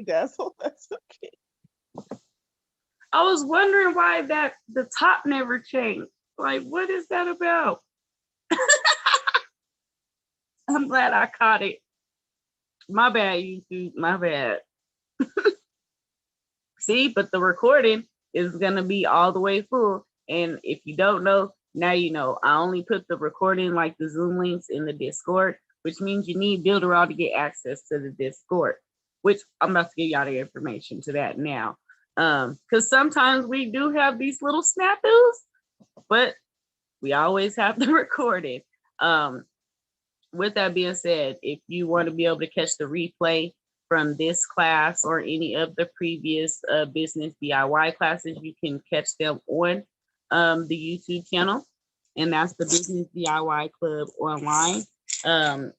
Dazzle. That's okay. I was wondering why the top never changed. Like, what is that about? I'm glad I caught it. My bad, YouTube. My bad. See, but the recording is gonna be all the way full. And if you don't know, now you know. I only put the recording, like the Zoom links, in the Discord, which means you need Builderall to get access to the Discord. Which I'm about to give y'all the information to that now. Because sometimes we do have these little snafus, but we always have the recording. With that being said, if you want to be able to catch the replay from this class or any of the previous business DIY classes, you can catch them on the YouTube channel, and that's the Business DIY Club online.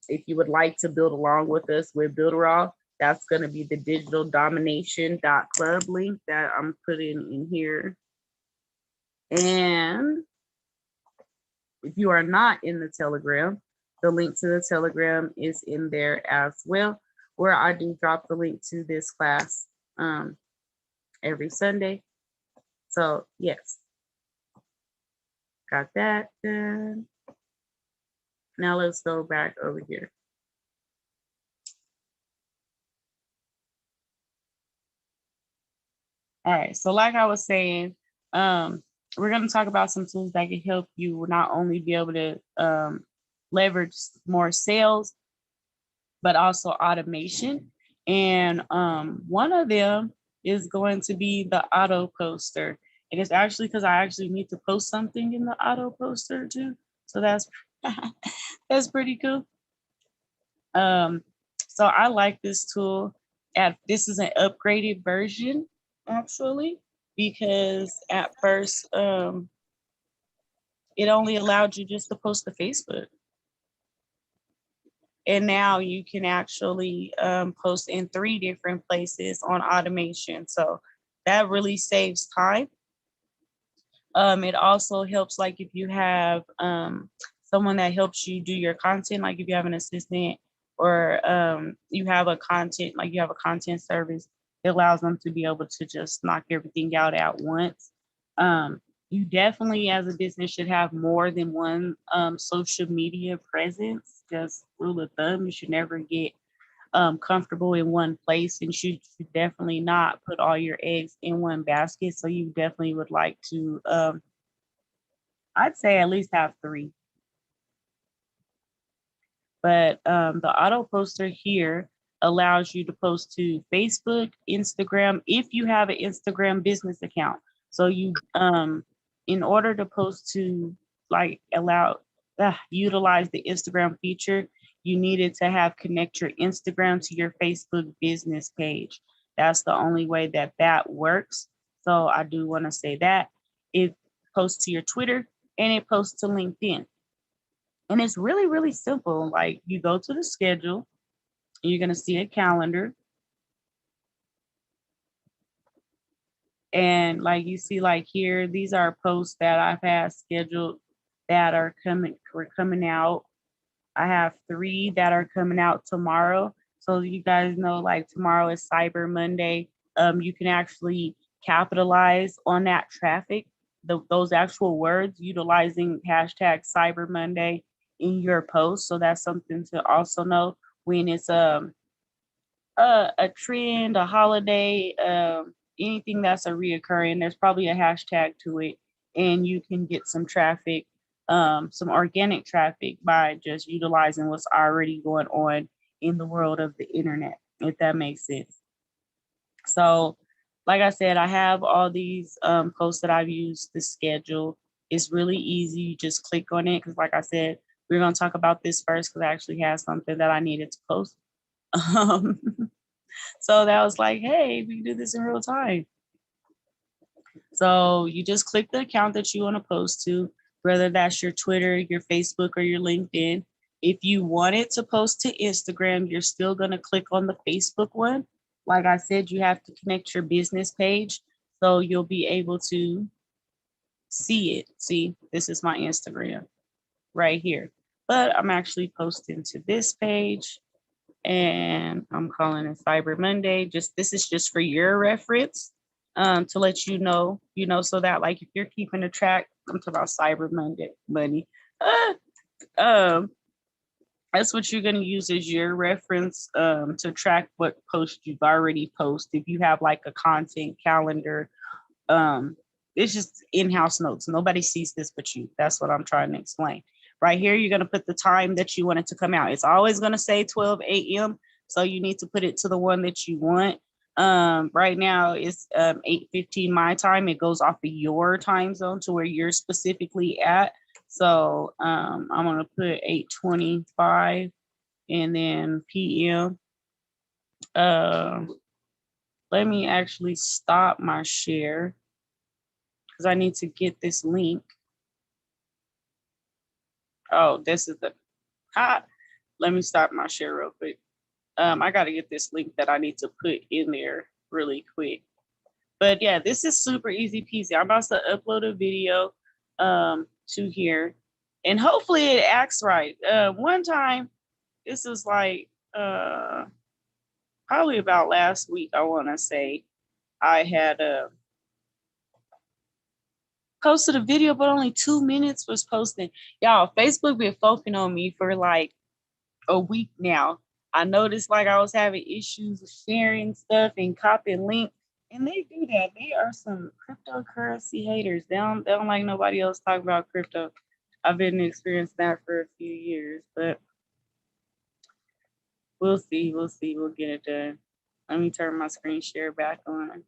If you would like to build along with us with Builderall, that's going to be the digitaldomination.club link that I'm putting in here. And if you are not in the Telegram, the link to the Telegram is in there as well, where I do drop the link to this class every Sunday. So yes, got that done. Now let's go back over here. All right, so like I was saying, we're going to talk about some tools that can help you not only be able to leverage more sales, but also automation. And one of them is going to be the auto poster. And it's actually because I actually need to post something in the auto poster too. So that's that's pretty cool. So I like this tool. This is an upgraded version actually, because at first it only allowed you just to post to Facebook. And now you can actually post in 3 different places on automation. So that really saves time. It also helps, like if you have someone that helps you do your content, like if you have an assistant or you have a content service, it allows them to be able to just knock everything out at once. You definitely, as a business, should have more than one social media presence. Just rule of thumb, you should never get comfortable in one place, and should definitely not put all your eggs in one basket. So you definitely would like to, I'd say at least have 3. But the auto poster here allows you to post to Facebook, Instagram, if you have an Instagram business account. So you, in order to post to utilize the Instagram feature, you needed to have connect your Instagram to your Facebook business page. That's the only way that works. So I do want to say that it posts to your Twitter and it posts to LinkedIn. And it's really, really simple. Like you go to the schedule, you're going to see a calendar. And like you see, like here, these are posts that I've had scheduled that are coming out. I have 3 that are coming out tomorrow. So you guys know, like tomorrow is Cyber Monday. You can actually capitalize on that traffic, those actual words, utilizing hashtag Cyber Monday in your post. So that's something to also know when it's a trend, a holiday, anything that's a reoccurring. There's probably a hashtag to it, and you can get some traffic, some organic traffic by just utilizing what's already going on in the world of the internet, if that makes sense. So, like I said, I have all these posts that I've used to schedule. It's really easy. You just click on it because, like I said, we're going to talk about this first because I actually have something that I needed to post. So that was like, hey, we can do this in real time. So you just click the account that you want to post to, whether that's your Twitter, your Facebook, or your LinkedIn. If you wanted to post to Instagram, you're still going to click on the Facebook one. Like I said, you have to connect your business page so you'll be able to see it. See, this is my Instagram right here. But I'm actually posting to this page. and I'm calling it Cyber Monday. This is just for your reference, to let you know, so that like if you're keeping a track, I'm talking about Cyber Money. That's what you're going to use as your reference, to track what post you've already posted. If you have like a content calendar, it's just in-house notes. Nobody sees this but you. That's what I'm trying to explain. Right here, you're going to put the time that you want it to come out. It's always going to say 12 a.m. So you need to put it to the one that you want. Right now it's 8:15 my time. It goes off of your time zone to where you're specifically at. So I'm going to put 8:25 and then PM. Let me actually stop my share because I need to get this link. Oh, this is the let me stop my share real quick. I got to get this link that I need to put in there really quick. But yeah, this is super easy peasy. I'm about to upload a video to here, and hopefully it acts right. One time, this was like probably about last week, I want to say, I had posted a video, but only 2 minutes was posted. Y'all, Facebook been focusing on me for like a week now. I noticed like I was having issues with sharing stuff and copying links, and they do that. They are some cryptocurrency haters. They don't like nobody else talking about crypto. I've been experiencing that for a few years, but we'll see. We'll get it done. Let me turn my screen share back on.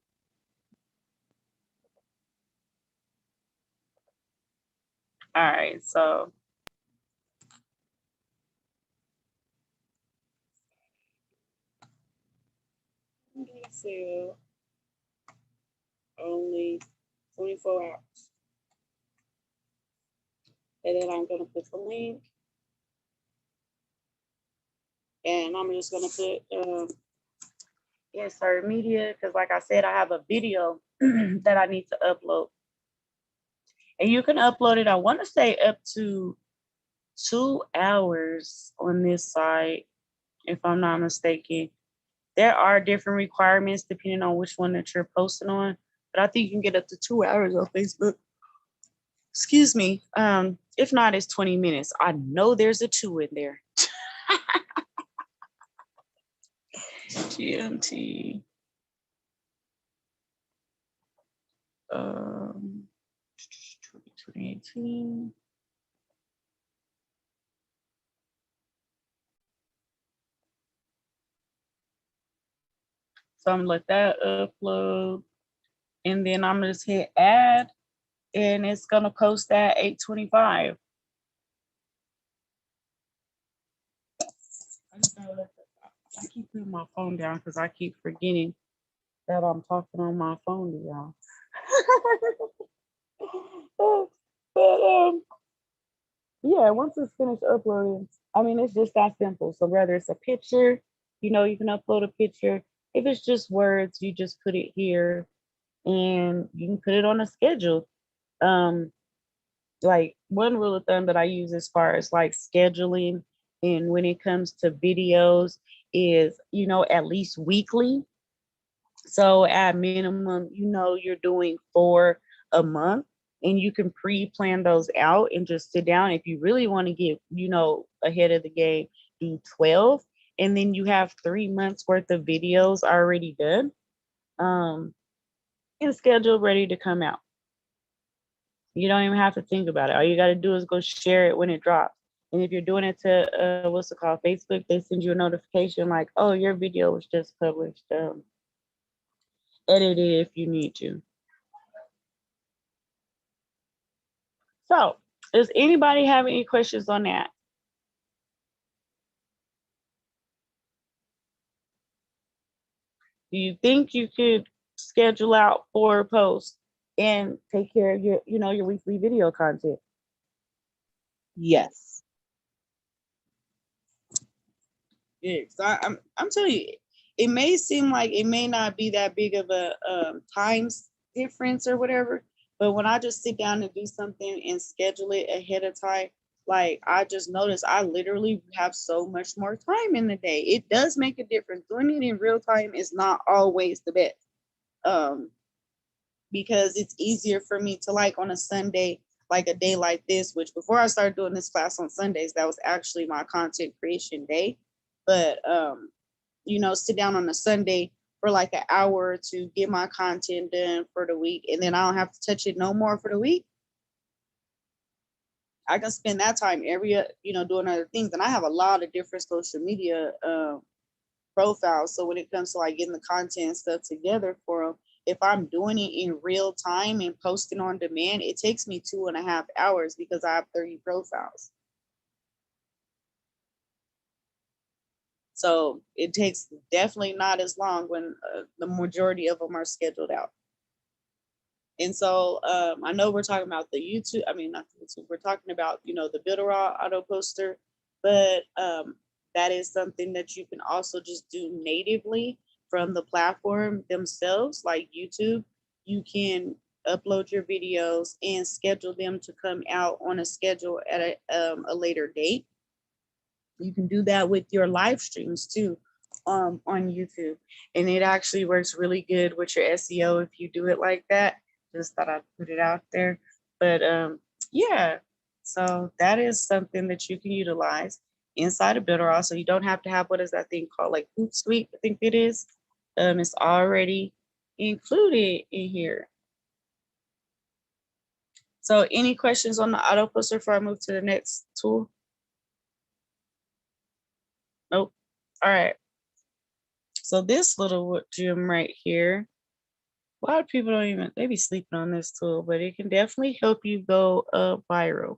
All right, so sale only 24 hours. And then I'm gonna put the link. And I'm just gonna put insert media, because like I said, I have a video that I need to upload. And you can upload it, I want to say up to 2 hours on this site, if I'm not mistaken. There are different requirements depending on which one that you're posting on, but I think you can get up to 2 hours on Facebook. Excuse me. If not, it's 20 minutes. I know there's a 2 in there. GMT. 2018. So I'm gonna let that upload, and then I'm gonna just hit add, and it's gonna post at 8:25. I keep putting my phone down because I keep forgetting that I'm talking on my phone to y'all. But yeah, once it's finished uploading, I mean, it's just that simple. So whether it's a picture, you can upload a picture. If it's just words, you just put it here, and you can put it on a schedule. Like one rule of thumb that I use as far as like scheduling, and when it comes to videos, is at least weekly. So at minimum, you're doing 4 a month, and you can pre-plan those out and just sit down. If you really want to get, ahead of the game, do 12, and then you have 3 months worth of videos already done, and scheduled, ready to come out. You don't even have to think about it. All you got to do is go share it when it drops. And if you're doing it to what's it called, Facebook, they send you a notification like, oh, your video was just published. Edit it if you need to. So, does anybody have any questions on that? Do you think you could schedule out 4 posts and take care of your, your weekly video content? Yes. Yeah, I'm telling you, it may seem like it may not be that big of a times difference or whatever, but when I just sit down and do something and schedule it ahead of time, Like, I just noticed I literally have so much more time in the day. It does make a difference. Doing it in real time is not always the best. Because it's easier for me to, like, on a Sunday, like a day like this, which before I started doing this class on Sundays, that was actually my content creation day. But sit down on a Sunday for like an hour to get my content done for the week, and then I don't have to touch it no more for the week. I can spend that time doing other things. And I have a lot of different social media profiles. So when it comes to like getting the content stuff together for them, if I'm doing it in real time and posting on demand, it takes me 2.5 hours because I have 30 profiles. So it takes definitely not as long when the majority of them are scheduled out. And so I know we're talking about the YouTube, not the YouTube, we're talking about, the Build-A-Raw auto poster, but that is something that you can also just do natively from the platform themselves, like YouTube. You can upload your videos and schedule them to come out on a schedule at a later date. You can do that with your live streams too on YouTube. And it actually works really good with your SEO if you do it like that. Just thought I'd put it out there. But yeah, so that is something that you can utilize inside of Builder. So you don't have to have, what is that thing called, like Hootsuite, I think it is. It's already included in here. So any questions on the auto poster before I move to the next tool? Nope. All right. So this little gem right here, a lot of people don't even, they be sleeping on this tool, but it can definitely help you go viral.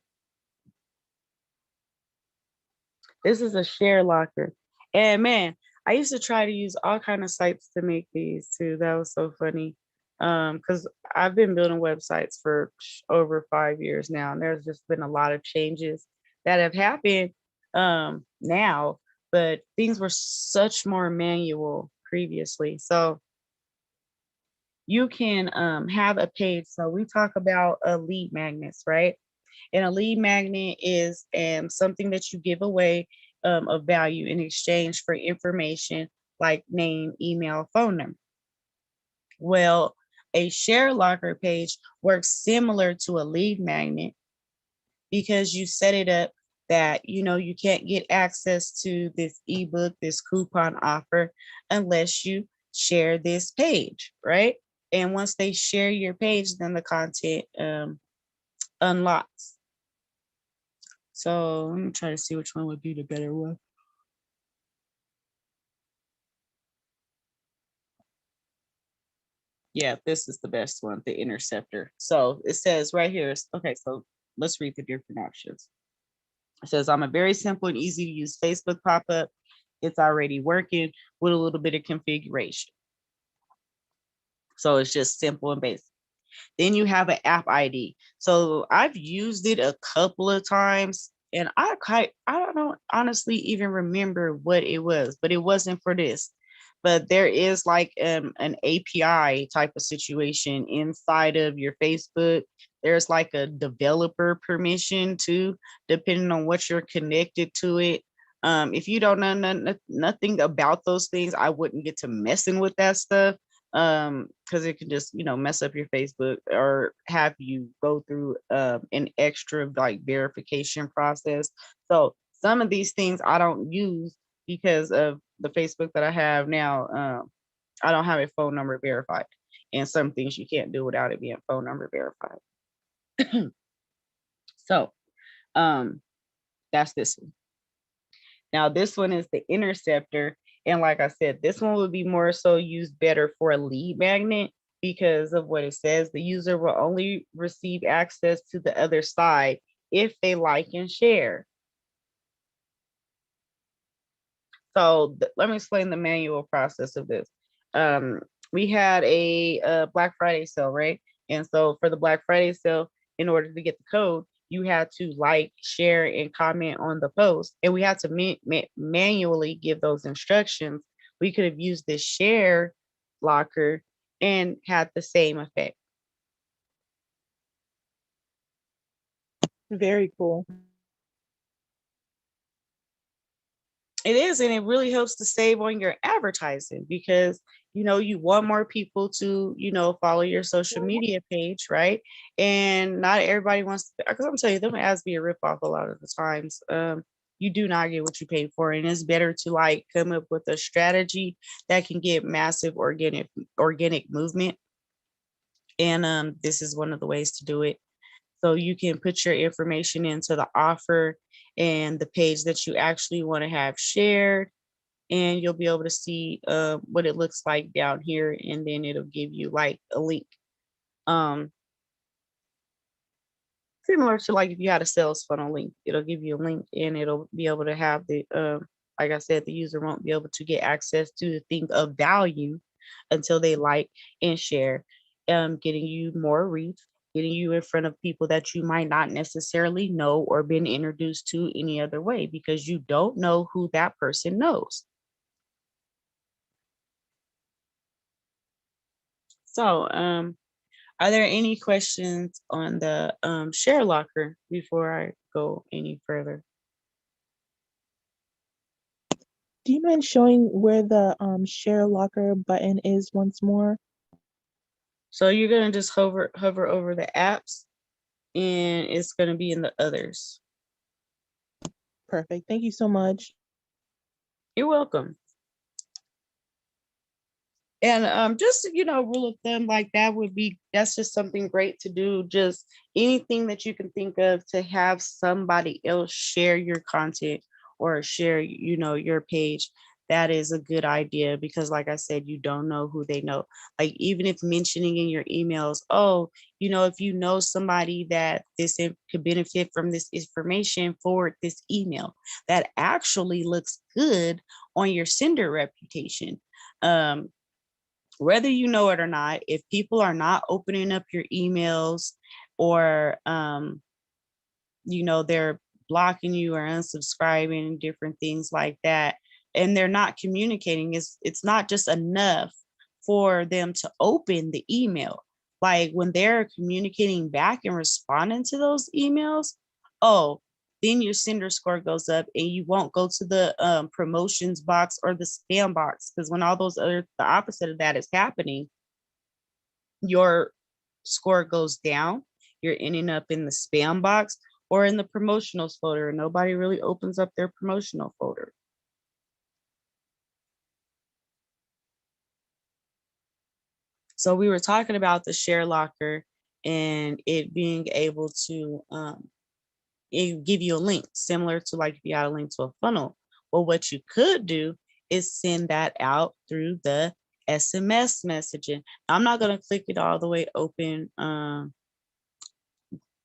This is a share locker. And man, I used to try to use all kind of sites to make these too. That was so funny. Because I've been building websites for over 5 years now, and there's just been a lot of changes that have happened now, but things were such more manual previously. So you can have a page. So we talk about lead magnets, right? And a lead magnet is something that you give away of value in exchange for information like name, email, phone number. Well, a share locker page works similar to a lead magnet because you set it up that you can't get access to this ebook, this coupon offer, unless you share this page, right? And once they share your page, then the content unlocks. So let me try to see which one would be the better one. Yeah, this is the best one, the interceptor. So it says right here, okay, so let's read the different options. It says, I'm a very simple and easy to use Facebook pop-up. It's already working with a little bit of configuration. So it's just simple and basic. Then you have an app ID. So I've used it a couple of times, and I don't honestly even remember what it was, but it wasn't for this. But there is like an API type of situation inside of your Facebook. There's like a developer permission too, depending on what you're connected to it. If you don't know nothing about those things, I wouldn't get to messing with that stuff because it can just mess up your Facebook or have you go through an extra like verification process. So some of these things I don't use because of the Facebook that I have now. I don't have a phone number verified, and some things you can't do without it being phone number verified. So that's this one. Now this one is the interceptor. And like I said, this one would be more so used better for a lead magnet because of what it says. The user will only receive access to the other side if they like and share. So let me explain the manual process of this. We had a Black Friday sale, right? And so for the Black Friday sale, in order to get the code, you had to like, share, and comment on the post. And we had to manually give those instructions. We could have used this share locker and had the same effect. Very cool. It is, and it really helps to save on your advertising because you want more people to follow your social media page, right? And not everybody wants to, because I'm telling you, them ads be a ripoff a lot of the times. You do not get what you pay for, and it's better to like come up with a strategy that can get massive organic movement. And this is one of the ways to do it. So you can put your information into the offer and the page that you actually want to have shared, and you'll be able to see what it looks like down here, and then it'll give you like a link. Similar to like if you had a sales funnel link, it'll give you a link and it'll be able to have the like I said, the user won't be able to get access to the thing of value until they like and share, getting you more reach, getting you in front of people that you might not necessarily know or been introduced to any other way, because you don't know who that person knows. So are there any questions on the share locker before I go any further? Do you mind showing where the share locker button is once more? So you're gonna just hover over the apps, and it's gonna be in the others. Perfect. Thank you so much. You're welcome. And just rule of thumb, like that's just something great to do. Just anything that you can think of to have somebody else share your content or share your page, that is a good idea, because like I said, you don't know who they know. Like even if mentioning in your emails, oh, if you know somebody that could benefit from this information, forward this email. That actually looks good on your sender reputation. Whether you know it or not, if people are not opening up your emails, or they're blocking you or unsubscribing, different things like that, and they're not communicating, it's not just enough for them to open the email. Like when they're communicating back and responding to those emails, oh, then your sender score goes up, and you won't go to the promotions box or the spam box, because when all the opposite of that is happening, your score goes down. You're ending up in the spam box or in the promotionals folder. Nobody really opens up their promotional folder. So we were talking about the share locker and it being able to give you a link similar to like if you had a link to a funnel. Well, what you could do is send that out through the SMS messaging. I'm not going to click it all the way open.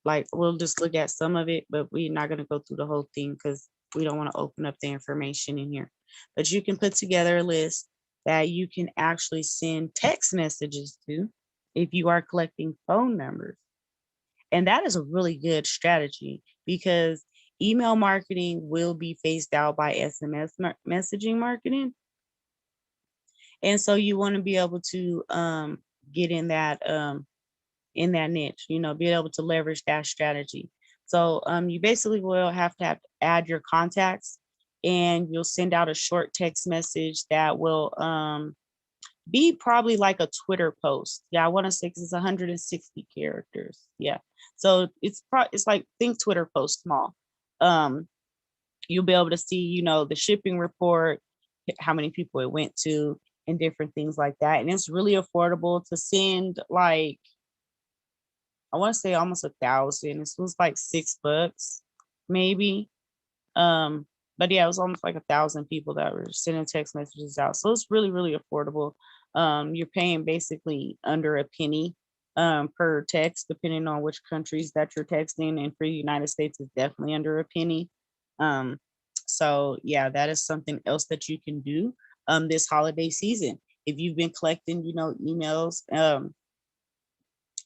Like we'll just look at some of it, but we're not going to go through the whole thing because we don't want to open up the information in here. But you can put together a list that you can actually send text messages to if you are collecting phone numbers. And that is a really good strategy, because email marketing will be phased out by SMS messaging marketing. And so you want to be able to get in that niche, be able to leverage that strategy. So you basically will have to add your contacts, and you'll send out a short text message that will be probably like a Twitter post. Yeah, I want to say it's 160 characters. Yeah. So it's like think Twitter post small. You'll be able to see, the shipping report, how many people it went to, and different things like that. And it's really affordable to send, like, I want to say almost 1,000. This was like $6, maybe. But yeah, it was almost like 1,000 people that were sending text messages out. So it's really, really affordable. You're paying basically under a penny per text, depending on which countries that you're texting. And for the United States, it's definitely under a penny. So yeah, that is something else that you can do this holiday season. If you've been collecting, emails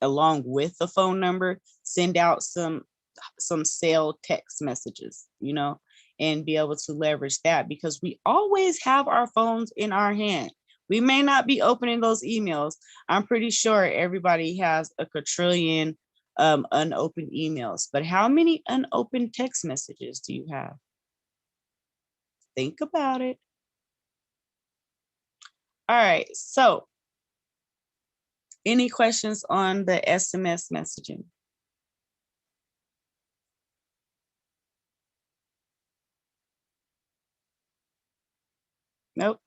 along with the phone number, send out some sale text messages, and be able to leverage that, because we always have our phones in our hand. We may not be opening those emails. I'm pretty sure everybody has a quadrillion unopened emails, but how many unopened text messages do you have? Think about it. All right, so any questions on the SMS messaging? Nope.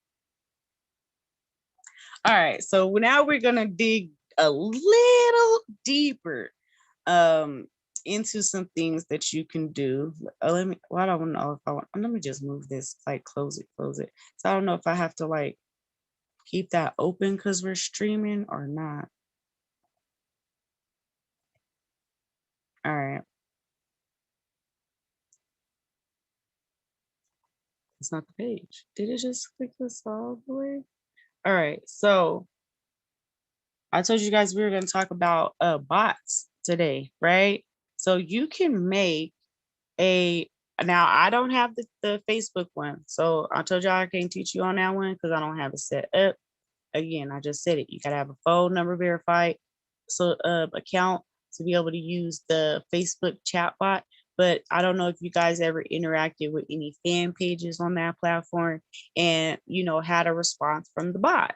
All right, so now we're gonna dig a little deeper into some things that you can do. Let me, well, I don't know if I want, let me just move this, like close it. So I don't know if I have to like keep that open because we're streaming or not. All right. It's not the page. Did it just click this all the way? All right, so I told you guys we were going to talk about bots today, right? So you can make a, now I don't have the Facebook one. So I told y'all I can't teach you on that one because I don't have it set up. Again, I just said it. You got to have a phone number verified so account to be able to use the Facebook chat bot. But I don't know if you guys ever interacted with any fan pages on that platform and, you know, had a response from the bot.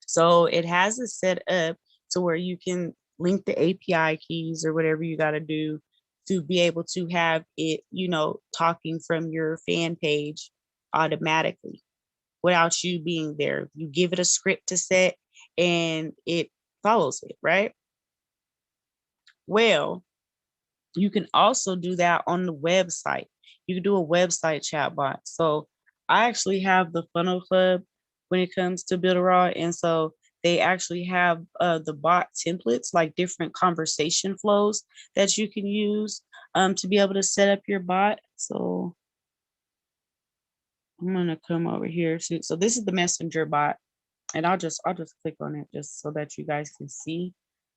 So it has it set up to where you can link the API keys or whatever you got to do to be able to have it, you know, talking from your fan page automatically without you being there. You give it a script to set and it follows it, right? Well, you can also do that on the website. You can do a website chatbot. So I actually have the Funnel Club when it comes to Build-A-Raw. And so they actually have the bot templates, like different conversation flows that you can use to be able to set up your bot. So I'm gonna come over here to, so this is the messenger bot. And I'll just click on it just so that you guys can see.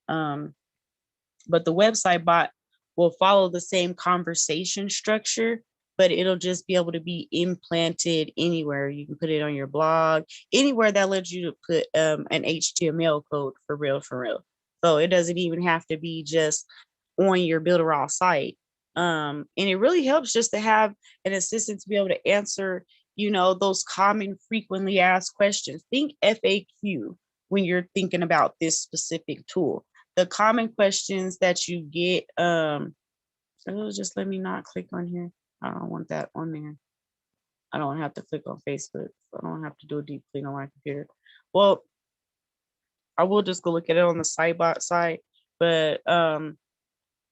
But the website bot will follow the same conversation structure, but it'll just be able to be implanted anywhere. You can put it on your blog, anywhere that lets you to put an HTML code for real, for real. So it doesn't even have to be just on your Build-A-Raw site. And it really helps just to have an assistant to be able to answer, you know, those common frequently asked questions. Think FAQ when you're thinking about this specific tool. The common questions that you get, it'll just let me not click on here. I don't want that on there. I don't have to click on Facebook. So I don't have to do a deep clean on my computer. Well, I will just go look at it on the Sitebot site, but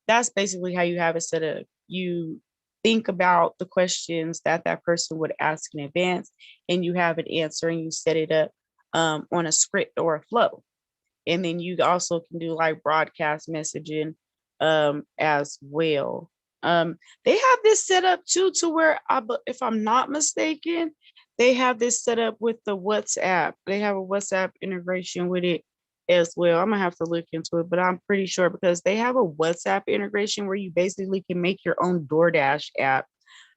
that's basically how you have it set up. You think about the questions that that person would ask in advance, and you have an answer, and you set it up on a script or a flow. And then you also can do like broadcast messaging as well. They have this set up too, to where if I'm not mistaken, they have this set up with the WhatsApp. They have a WhatsApp integration with it as well. I'm gonna have to look into it, but I'm pretty sure because they have a WhatsApp integration where you basically can make your own DoorDash app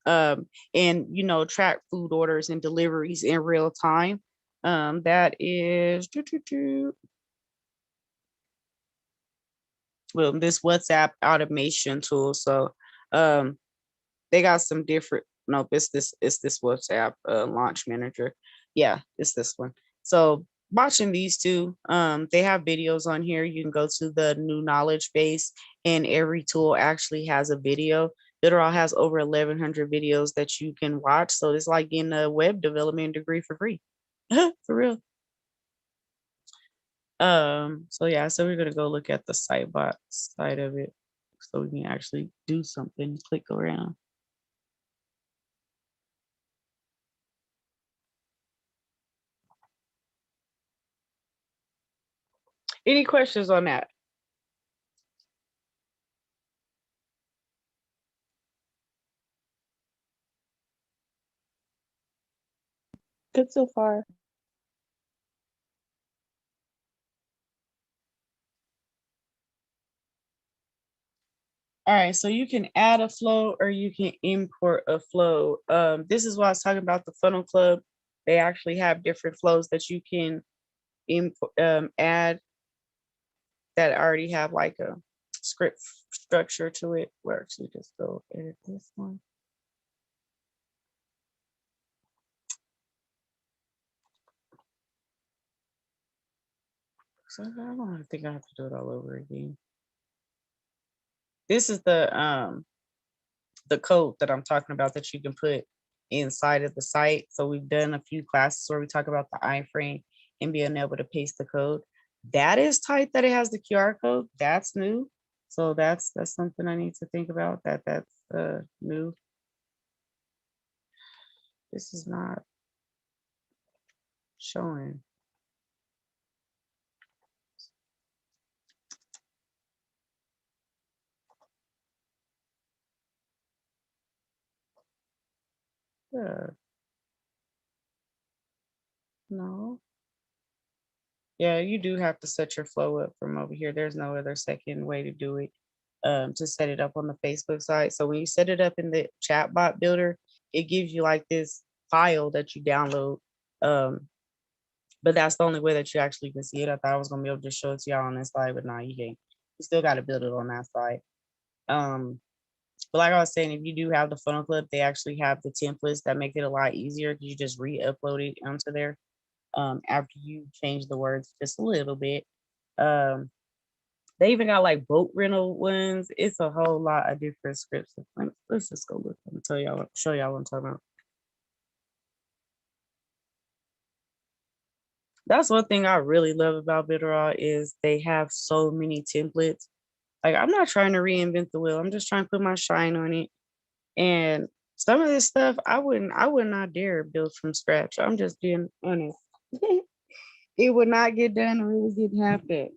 and, you know, track food orders and deliveries in real time. That is well, this WhatsApp automation tool. So they got some different, nope, it's this WhatsApp launch manager. Yeah, it's this one. So watching these two, they have videos on here. You can go to the new knowledge base and every tool actually has a video. Build-A-Raw has over 1,100 videos that you can watch. So it's like getting a web development degree for free. For real. So yeah, so we're gonna go look at the Sitebot side of it so we can actually do something, click around. Any questions on that? Good so far. All right, so you can add a flow or you can import a flow. This is why I was talking about the Funnel Club. They actually have different flows that you can import, add that already have like a script structure to it. We're actually just go edit this one. So I don't think I have to do it all over again. This is the code that I'm talking about that you can put inside of the site. So we've done a few classes where we talk about the iframe and being able to paste the code. That is tight that it has the QR code. That's new. So that's something I need to think about. That's new. This is not showing. Yeah. No. Yeah, you do have to set your flow up from over here. There's no other second way to do it. To set it up on the Facebook site. So when you set it up in the chatbot builder, it gives you like this file that you download. But that's the only way that you actually can see it. I thought I was gonna be able to show it to y'all on this side, but no, you can't. You still got to build it on that side. But like I was saying, if you do have the funnel clip, they actually have the templates that make it a lot easier. You just re-upload it onto there after you change the words just a little bit. They even got like boat rental ones. It's a whole lot of different scripts. Let's just go look and show y'all what I'm talking about. That's one thing I really love about Bitterall is they have so many templates. Like I'm not trying to reinvent the wheel. I'm just trying to put my shine on it. And some of this stuff I would not dare build from scratch. I'm just being honest. It would not get done or it would get half done.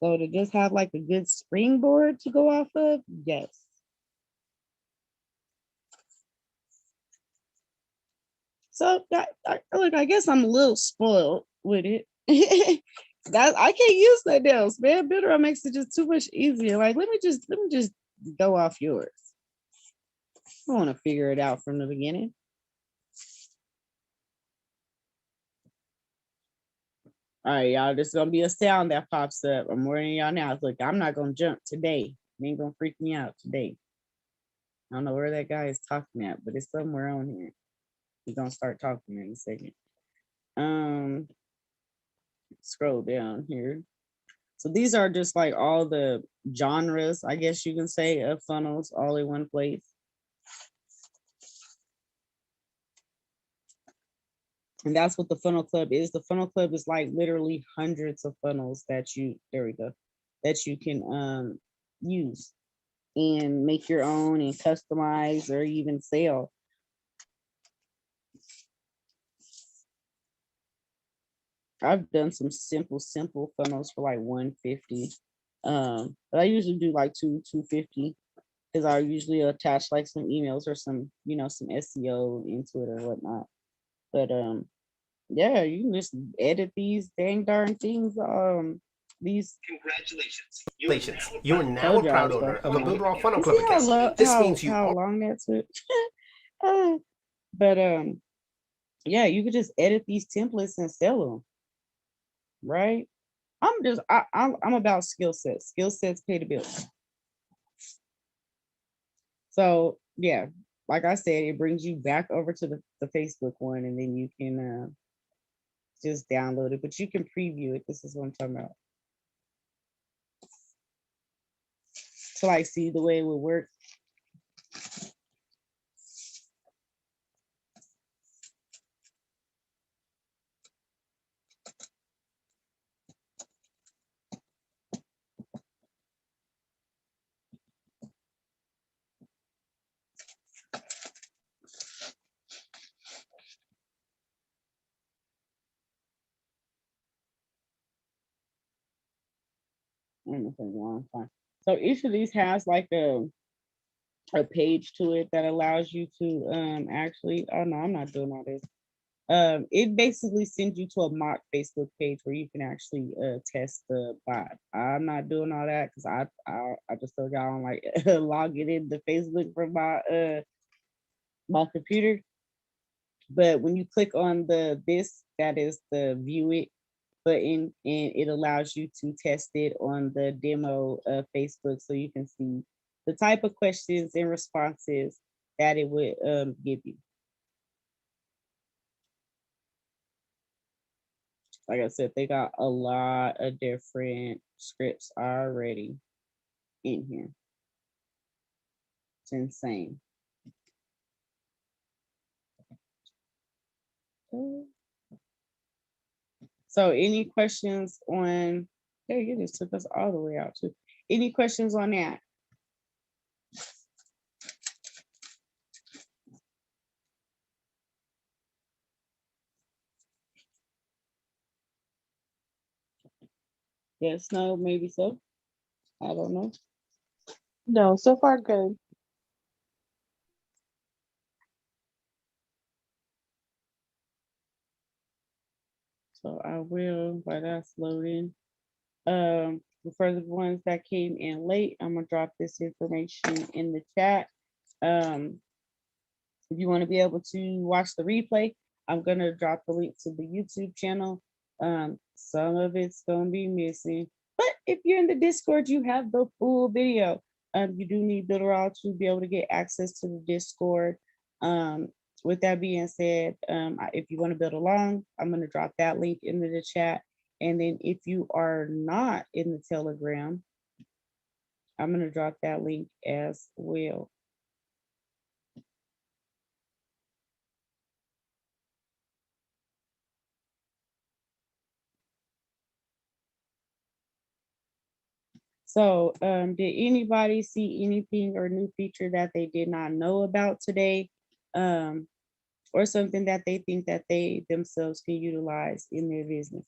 So to just have like a good springboard to go off of, yes. So look, I guess I'm a little spoiled with it. That I can't use that else, man. Bitterall makes it just too much easier. Like let me just go off yours. I want to figure it out from the beginning. All right, y'all. This is gonna be a sound that pops up. I'm warning y'all now. Look, I'm not gonna jump today. It ain't gonna freak me out today. I don't know where that guy is talking at, but it's somewhere on here. He's gonna start talking in a second. Scroll down here. So these are just like all the genres, I guess you can say, of funnels all in one place. And that's what the funnel club is. The funnel club is like literally hundreds of funnels that you, there we go, that you can use and make your own and customize or even sell. I've done some simple funnels for like 150. But I usually do like 250 because I usually attach like some emails or some, some SEO into it or whatnot. But yeah, you can just edit these dang darn things. These Congratulations. You are now a proud owner of a Build-All Funnel Club see account. This means you how long that took. But yeah, you could just edit these templates and sell them, right? I'm about skill sets. Skill sets pay the bills. So yeah, like I said, it brings you back over to the Facebook one, and then you can just download it, but you can preview it. This is what I'm talking about. So like see the way it would work. So each of these has like a page to it that allows you to actually, oh no, I'm not doing all this. It basically sends you to a mock Facebook page where you can actually test the bot. I'm not doing all that because I just told y'all I'm like logging into Facebook from my computer. But when you click on this, that is the view it button, and it allows you to test it on the demo of Facebook so you can see the type of questions and responses that it would give you. Like I said, they got a lot of different scripts already in here. It's insane. So any questions on, hey, it just took us all the way out too. Any questions on that? Yes, no, maybe so. I don't know. No, so far good. So I will, while that's loading. For the ones that came in late, I'm gonna drop this information in the chat. If you want to be able to watch the replay, I'm gonna drop the link to the YouTube channel. Some of it's gonna be missing, but if you're in the Discord, you have the full video. You do need Builderall to be able to get access to the Discord. With that being said, if you want to build along, I'm gonna drop that link into the chat. And then if you are not in the Telegram, I'm gonna drop that link as well. So did anybody see anything or new feature that they did not know about today? Or something that they think that they themselves can utilize in their business?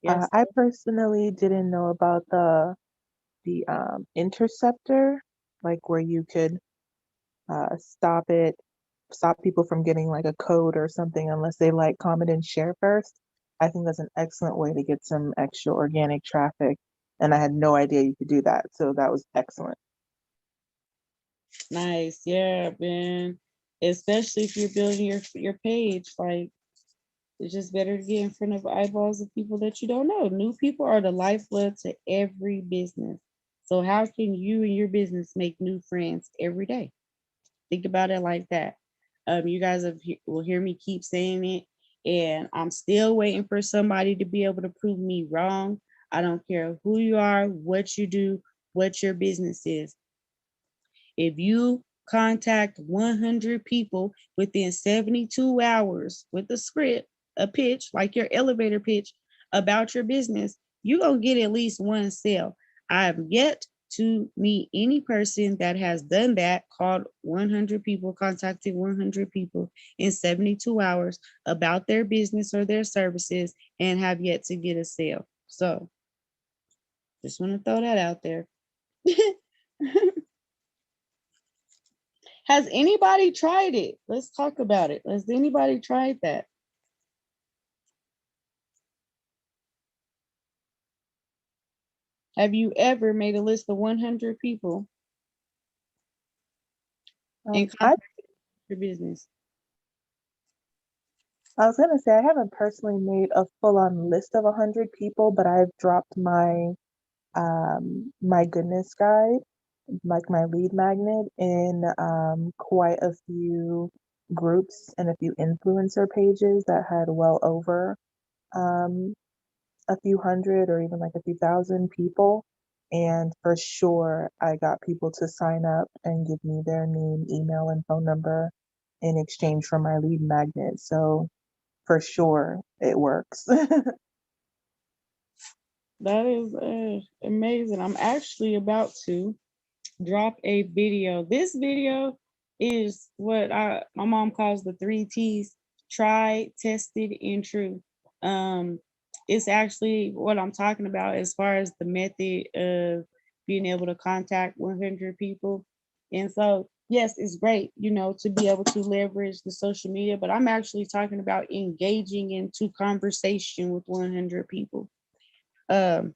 Yes. I personally didn't know about the interceptor, like where you could stop people from getting like a code or something unless they like, comment, and share first. I think that's an excellent way to get some extra organic traffic, and I had no idea you could do that, so that was excellent. Nice, yeah, man. Especially if you're building your page, like it's just better to get in front of eyeballs of people that you don't know. New people are the lifeblood to every business. So how can you and your business make new friends every day? Think about it like that. You guys will hear me keep saying it, and I'm still waiting for somebody to be able to prove me wrong. I don't care who you are, what you do, what your business is. If you contact 100 people within 72 hours with a script, a pitch, like your elevator pitch about your business, you're going to get at least one sale. I have yet to meet any person that has done that, called 100 people, contacted 100 people in 72 hours about their business or their services, and have yet to get a sale. So just want to throw that out there. Has anybody tried it? Let's talk about it. Has anybody tried that? Have you ever made a list of 100 people and I contacted your business? was gonna say I haven't personally made a full-on list of 100 people, but I've dropped my my goodness guide, like my lead magnet, in quite a few groups and a few influencer pages that had well over a few hundred or even like a few thousand people. And for sure, I got people to sign up and give me their name, email, and phone number in exchange for my lead magnet. So for sure, it works. That is amazing. I'm actually about to drop a video. This video is what my mom calls the 3 T's: tried, tested, and true. It's actually what I'm talking about as far as the method of being able to contact 100 people. And so, yes, it's great, to be able to leverage the social media, but I'm actually talking about engaging into conversation with 100 people. So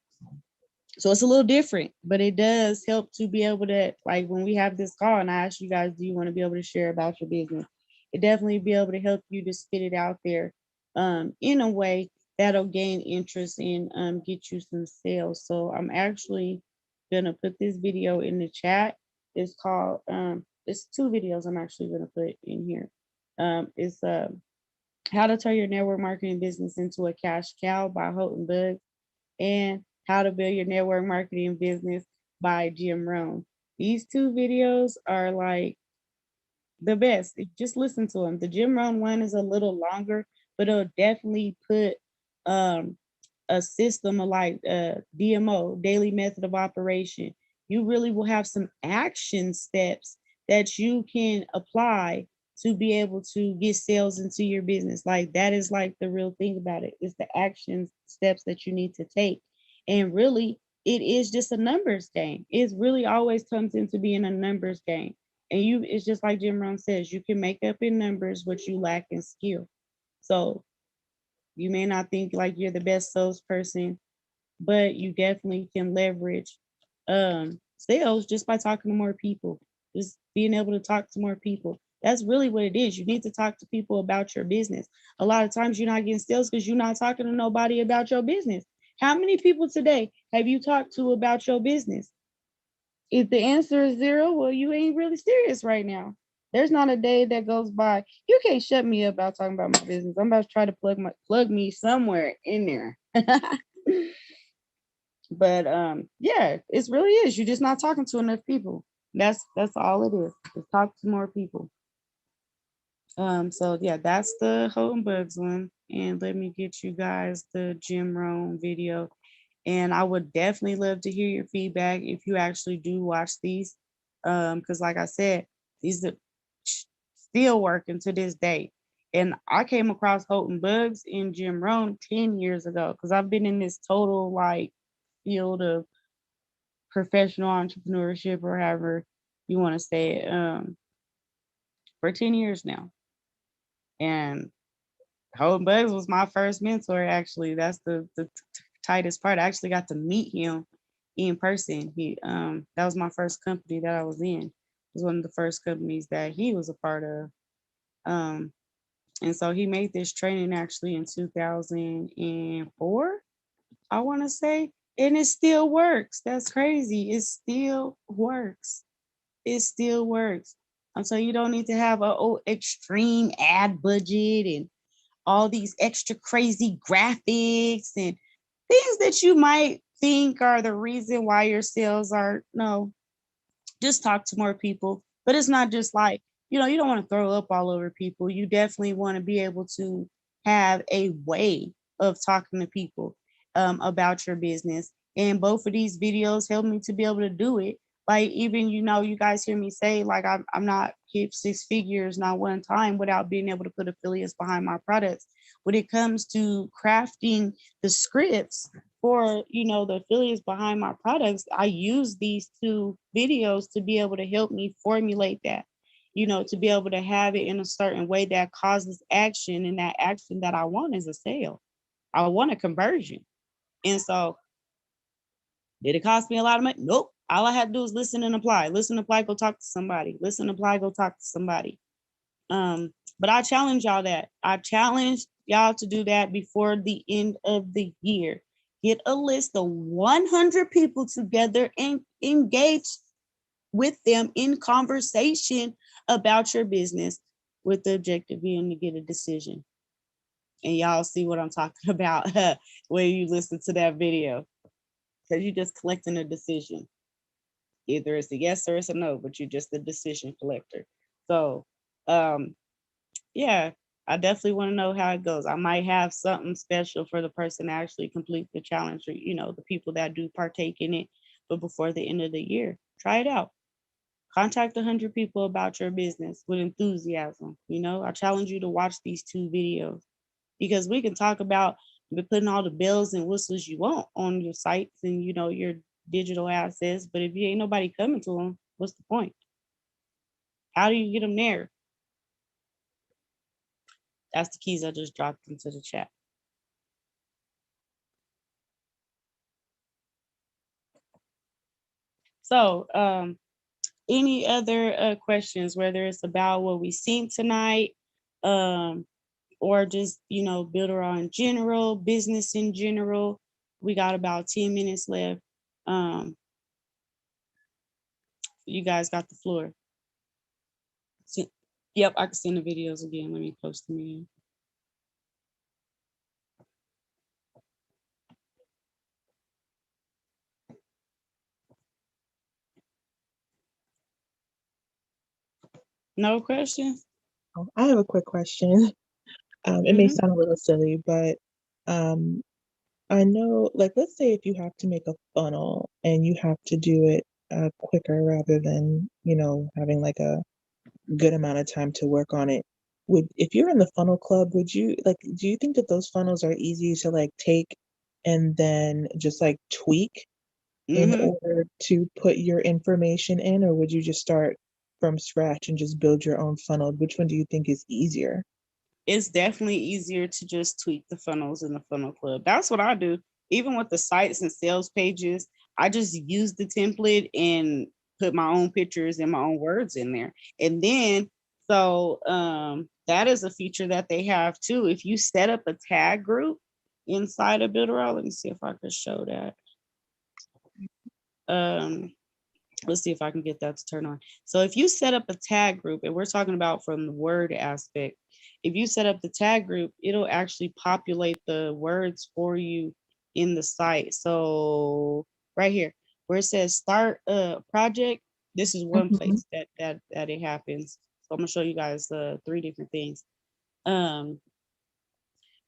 it's a little different, but it does help to be able to, like when we have this call and I ask you guys, do you want to be able to share about your business? It definitely be able to help you to spit it out there in a way that'll gain interest and get you some sales. So I'm actually gonna put this video in the chat. It's called, it's 2 videos I'm actually gonna put in here. It's how to turn your network marketing business into a cash cow by Houghton Bugs, and how to build your network marketing business by Jim Rohn. These 2 videos are like the best. Just listen to them. The Jim Rohn one is a little longer, but it'll definitely put um, a system of like DMO, daily method of operation. You really will have some action steps that you can apply to be able to get sales into your business. Like that is like the real thing about it. It's the action steps that you need to take. And really, it is just a numbers game. It really always comes into being a numbers game. And it's just like Jim Rohn says, you can make up in numbers what you lack in skill. So you may not think like you're the best salesperson, but you definitely can leverage sales just by talking to more people, just being able to talk to more people. That's really what it is. You need to talk to people about your business. A lot of times you're not getting sales because you're not talking to nobody about your business. How many people today have you talked to about your business? If the answer is 0, well, you ain't really serious right now. There's not a day that goes by. You can't shut me up about talking about my business. I'm about to try to plug me somewhere in there. But yeah, it really is. You're just not talking to enough people. That's all it is. Just talk to more people. So yeah, that's the Houghton Bugs one. And let me get you guys the Jim Rohn video. And I would definitely love to hear your feedback if you actually do watch these. Because like I said, these are still working to this day. And I came across Houghton Bugs and Jim Rohn 10 years ago because I've been in this total like field of professional entrepreneurship or however you want to say it, for 10 years now. And Houghton Bugs was my first mentor, actually. That's the tightest part. I actually got to meet him in person. That was my first company that I was in. It was one of the first companies that he was a part of. And so he made this training actually in 2004, I want to say, and it still works. That's crazy. It still works. It still works. And so you don't need to have a extreme ad budget and all these extra crazy graphics and things that you might think are the reason why your sales are no. Just talk to more people. But it's not just like, you don't want to throw up all over people. You definitely want to be able to have a way of talking to people about your business. And both of these videos help me to be able to do it. Like even, you guys hear me say, like, I'm not hit 6 figures, not one time without being able to put affiliates behind my products. When it comes to crafting the scripts for the affiliates behind my products, I use these 2 videos to be able to help me formulate that, to be able to have it in a certain way that causes action, and that action that I want is a sale. I want a conversion. And so did it cost me a lot of money? Nope. All I had to do is listen and apply. Listen, apply, go talk to somebody. Listen, apply, go talk to somebody. But I challenge y'all that. I challenge y'all to do that before the end of the year. Get a list of 100 people together and engage with them in conversation about your business, with the objective being to get a decision. And y'all see what I'm talking about when you listen to that video, because you're just collecting a decision. Either it's a yes or it's a no, but you're just a decision collector. So yeah, I definitely want to know how it goes. I might have something special for the person to actually complete the challenge, or the people that do partake in it. But before the end of the year, try it out. Contact 100 people about your business with enthusiasm. I challenge you to watch these 2 videos, because we can talk about putting all the bells and whistles you want on your sites and your digital assets, but if you ain't nobody coming to them, what's the point? How do you get them there? That's the keys I just dropped into the chat. So any other questions, whether it's about what we seen tonight, or just Builderall in general, business in general? We got about 10 minutes left. You guys got the floor. Yep, I can send the videos again. Let me post them again. No questions? Oh, I have a quick question. It may sound a little silly, but I know, like, let's say if you have to make a funnel and you have to do it quicker rather than, having like a good amount of time to work on it. If you're in the funnel club, do you think that those funnels are easy to like take and then just like tweak in order to put your information in, or would you just start from scratch and just build your own funnel? Which one do you think is easier? It's definitely easier to just tweak the funnels in the funnel club. That's what I do. Even with the sites and sales pages, I just use the template and put my own pictures and my own words in there. And then, so that is a feature that they have too. If you set up a tag group inside of Builderall, let me see if I can show that. Let's see if I can get that to turn on. So if you set up a tag group, and we're talking about from the word aspect, if you set up the tag group, it'll actually populate the words for you in the site. So right here, where it says start a project, this is one place that it happens. So I'm gonna show you guys 3 different things. When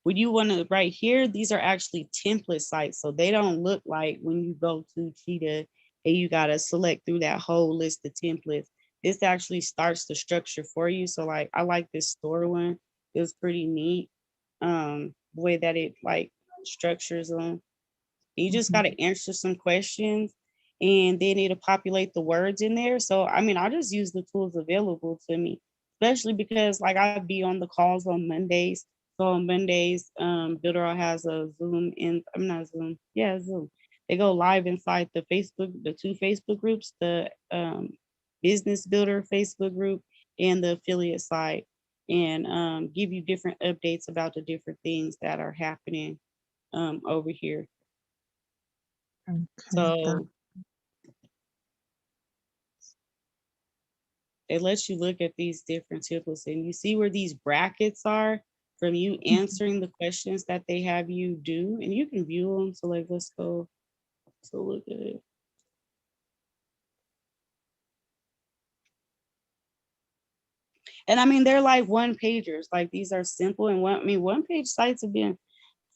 you want to, right here, these are actually template sites. So they don't look like when you go to Cheetah and you got to select through that whole list of templates. This actually starts the structure for you. So like, I like this store one. It was pretty neat. The way that it like structures them. You just got to answer some questions and then it'll populate the words in there. So, I mean, I just use the tools available to me, especially because like I'd be on the calls on Mondays. So on Mondays, Builderall has a Zoom I'm not Zoom. Yeah, Zoom. They go live inside the 2 Facebook groups, the business builder Facebook group and the affiliate site, and give you different updates about the different things that are happening over here. So it lets you look at these different templates and you see where these brackets are from you answering the questions that they have you do, and you can view them. So like, let's go to look at it. And I mean, they're like one pagers. Like these are simple and one page sites have been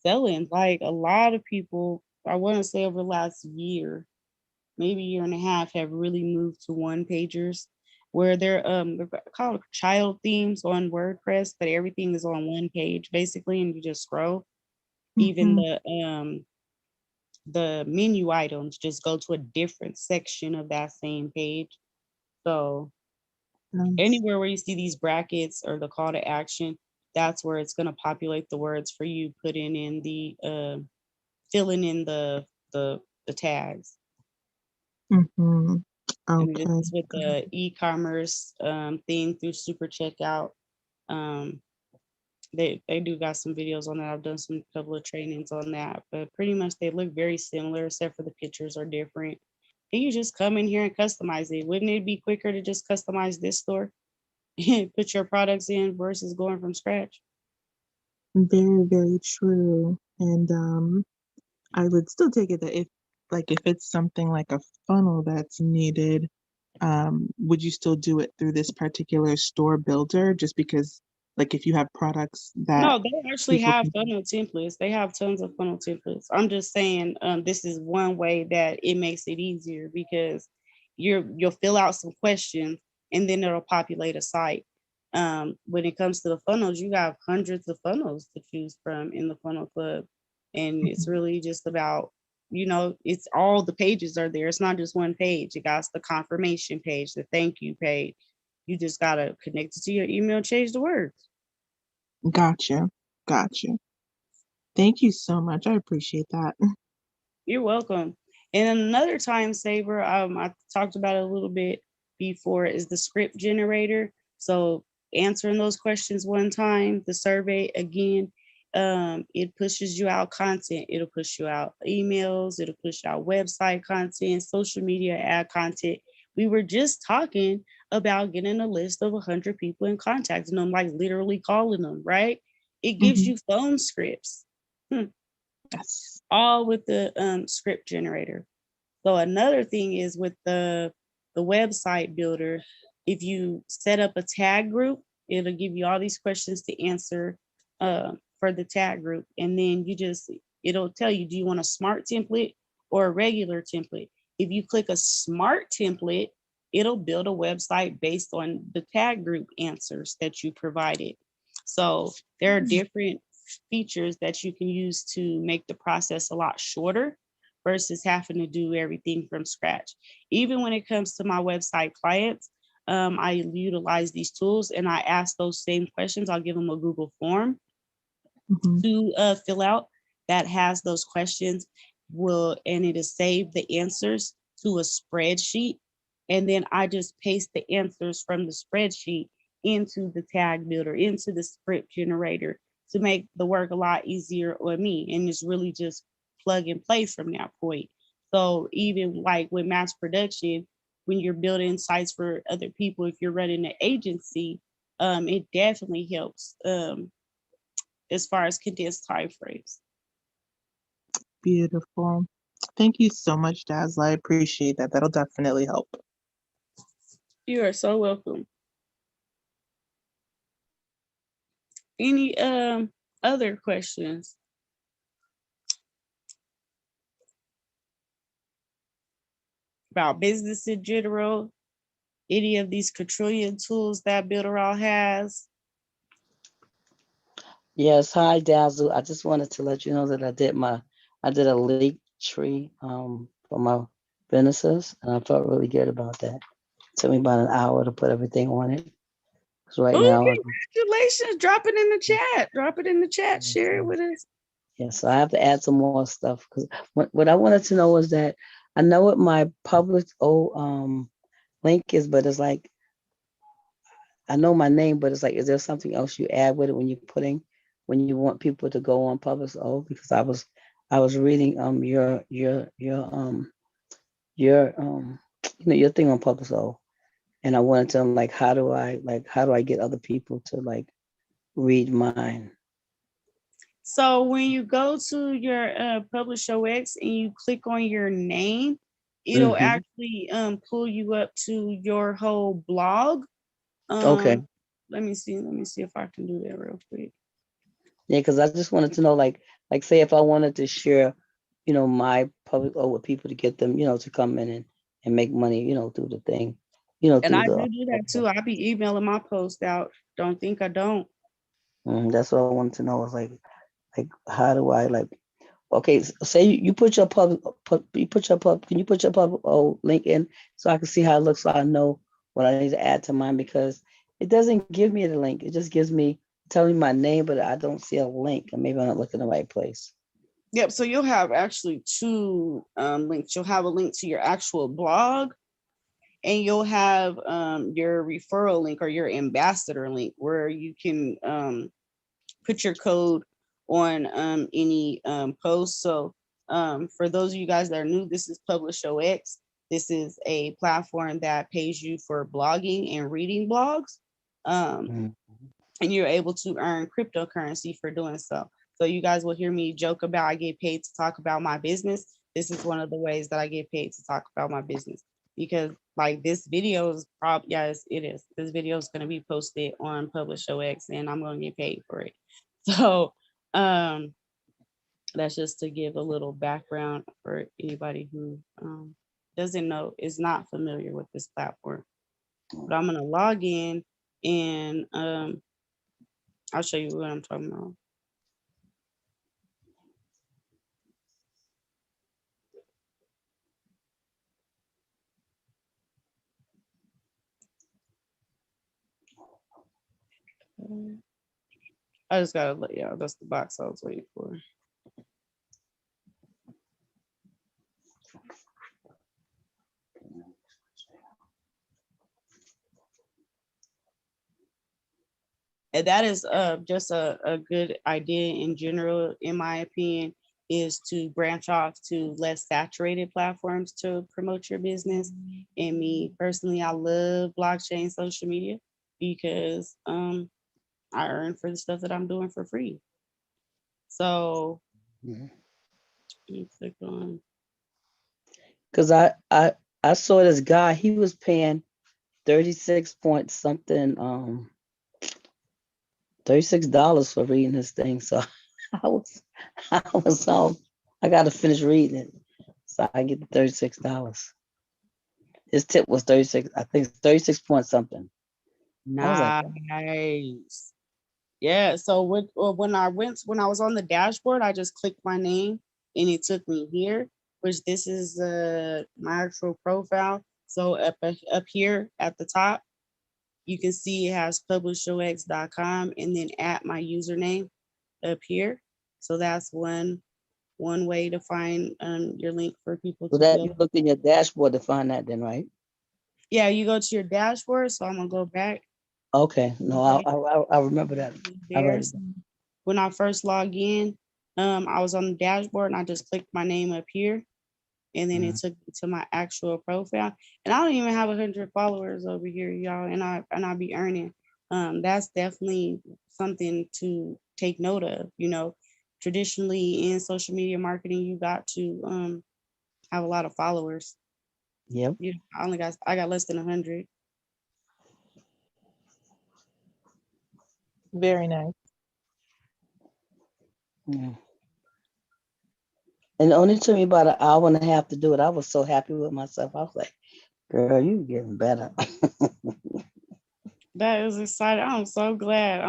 selling. Like a lot of people, I want to say over the last year, maybe year and a half, have really moved to one pagers where they're called child themes on WordPress, but everything is on one page basically, and you just scroll. Even the menu items just go to a different section of that same page. So anywhere where you see these brackets or the call to action, that's where it's going to populate the words for you, putting in the filling in the tags. And this is with the e-commerce thing through Super Checkout. They do got some videos on that. I've done some couple of trainings on that, but pretty much they look very similar, except for the pictures are different. And you just come in here and customize it. Wouldn't it be quicker to just customize this store and put your products in versus going from scratch? Very, very true. And I would still take it that if it's something like a funnel that's needed, would you still do it through this particular store builder just because like if you have products that No, they actually have funnel templates. They have tons of funnel templates. I'm just saying this is one way that it makes it easier because you'll fill out some questions and then it'll populate a site. When it comes to the funnels, you have hundreds of funnels to choose from in the funnel club. And it's really just about, it's all the pages are there. It's not just one page. It got the confirmation page, the thank you page. You just got to connect it to your email, change the words. Gotcha. Thank you so much. I appreciate that. You're welcome. And another time saver, I talked about it a little bit before, is the script generator. So answering those questions one time, the survey again, it pushes you out content. It'll push you out emails. It'll push out website content, social media ad content We were just talking about getting a list of 100 people and contacting them, like literally calling them, right? It gives you phone scripts. Yes. All with the script generator. So another thing is with the website builder, if you set up a tag group, it'll give you all these questions to answer for the tag group. And then it'll tell you, do you want a smart template or a regular template? If you click a smart template, it'll build a website based on the tag group answers that you provided. So there are different features that you can use to make the process a lot shorter versus having to do everything from scratch. Even when it comes to my website clients, I utilize these tools and I ask those same questions. I'll give them a Google form to fill out that has those questions, and it is saved the answers to a spreadsheet. And then I just paste the answers from the spreadsheet into the tag builder, into the script generator to make the work a lot easier on me. And it's really just plug and play from that point. So even like with mass production, when you're building sites for other people, if you're running an agency, it definitely helps as far as condensed time frames. Beautiful. Thank you so much, Dazzle. I appreciate that. That'll definitely help. You are so welcome. Any other questions? About business in general? Any of these quadrillion tools that Builderall has? Yes, hi Dazzle. I just wanted to let you know that I did a leak tree for my businesses, and I felt really good about that. It took me about an hour to put everything on it. So right now, Congratulations! Drop it in the chat. Drop it in the chat. Share it with us. yeah, so I have to add some more stuff because what I wanted to know was that I know what my public link is, but it's like I know my name, but it's like, is there something else you add with it when you want people to go on Publix O? Because I was reading your your thing on Publix O, and I wanted to like how do I get other people to like read mine? So when you go to your Publish OX and you click on your name, it'll actually pull you up to your whole blog. Okay. Let me see if I can do that real quick. Yeah, because I just wanted to know, like say if I wanted to share, my public with people to get them, to come in and make money, through the thing, And I do that too. I be emailing my post out. Don't think I don't. That's what I wanted to know. Was like how do I okay, say you put your can you put your public link in so I can see how it looks so I know what I need to add to mine, because it doesn't give me the link. It just gives me telling me my name, but I don't see a link, and maybe I'm not looking in the right place. Yep. So you'll have actually two links. You'll have a link to your actual blog, and you'll have your referral link or your ambassador link where you can put your code on any post. So for those of you guys that are new, this is Publish OX. This is a platform that pays you for blogging and reading blogs. And you're able to earn cryptocurrency for doing so. So you guys will hear me joke about I get paid to talk about my business. This is one of the ways that I get paid to talk about my business, because like this video is yes, it is. This video is going to be posted on Publish OX and I'm going to get paid for it. So that's just to give a little background for anybody who doesn't know, is not familiar with this platform. But I'm going to log in and I'll show you what I'm talking about. I just gotta let y'all, that's the box I was waiting for. And that is just a good idea in general, in my opinion, is to branch off to less saturated platforms to promote your business. And me personally, I love blockchain social media because I earn for the stuff that I'm doing for free. So Mhm. let me click on. Cause I saw this guy, he was paying 36 point something, $36 for reading his thing. So I was, I was, I got to finish reading it. So I get the $36. His tip was 36, I think it's 36 point something. I was like, Nice. Yeah. So when I was on the dashboard, I just clicked my name and it took me here, which this is my actual profile. So up here at the top, you can see it has publishox.com and then at my username up here. So that's one way to find your link for people so to that build. you looked in your dashboard to find that then, right? Yeah, you go to your dashboard. So I'm gonna go back Okay. No, I remember that. I there. read So it. when I first logged in, I was on the dashboard and I just clicked my name up here, and then it Mhm. took me to my actual profile. And I don't even have 100 followers over here, y'all, and I be earning. That's definitely something to take note of. You know, traditionally in social media marketing, you got to have a lot of followers. Yep. You know, I got less than 100. Very nice. Yeah. And it only took me about an hour and a half to do it. I was so happy with myself. I was like, girl, you getting better. That is exciting. I'm so glad.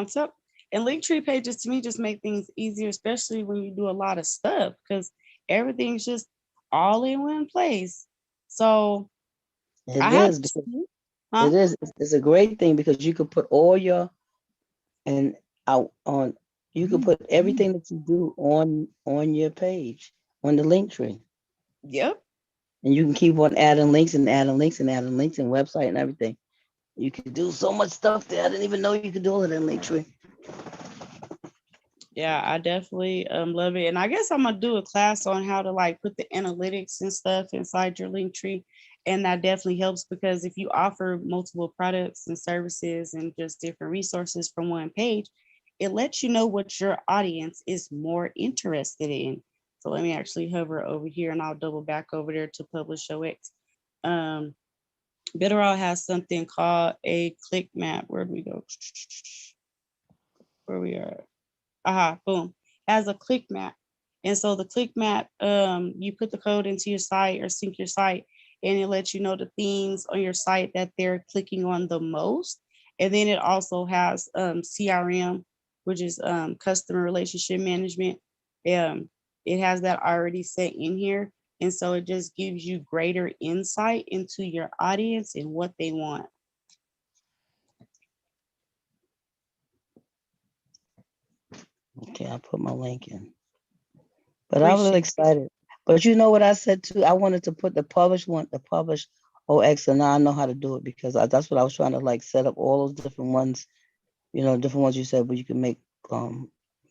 And Linktree pages to me just make things easier, especially when you do a lot of stuff because everything's just all in one place. So I It have, is because huh? it is. It's a great thing because you could put all your and out on. You could put everything that you do on your page on the link tree, Yep. and you can keep on adding links and adding links and adding links and website and everything. You could do so much stuff there. I didn't even know you could do all of that in link tree. Yeah, I definitely love it. And I guess I'm gonna do a class on how to like put the analytics and stuff inside your link tree. And that definitely helps because if you offer multiple products and services and just different resources from one page, it lets you know what your audience is more interested in. So let me actually hover over here and I'll double back over there to PublishOX. Um, Bitterall has something called a click map. Where do we go? Where we are? Aha, boom, as a click map. And so the click map, you put the code into your site or sync your site, and it lets you know the themes on your site that they're clicking on the most. And then it also has CRM, which is customer relationship management. It has that already set in here. And so it just gives you greater insight into your audience and what they want. Okay, I'll put my link in. But I was Appreciate. excited. But you know what I said too? I wanted to put the publish one, the publish OX, and now I know how to do it because that's what I was trying to like set up all those different ones, different ones you said, but you can make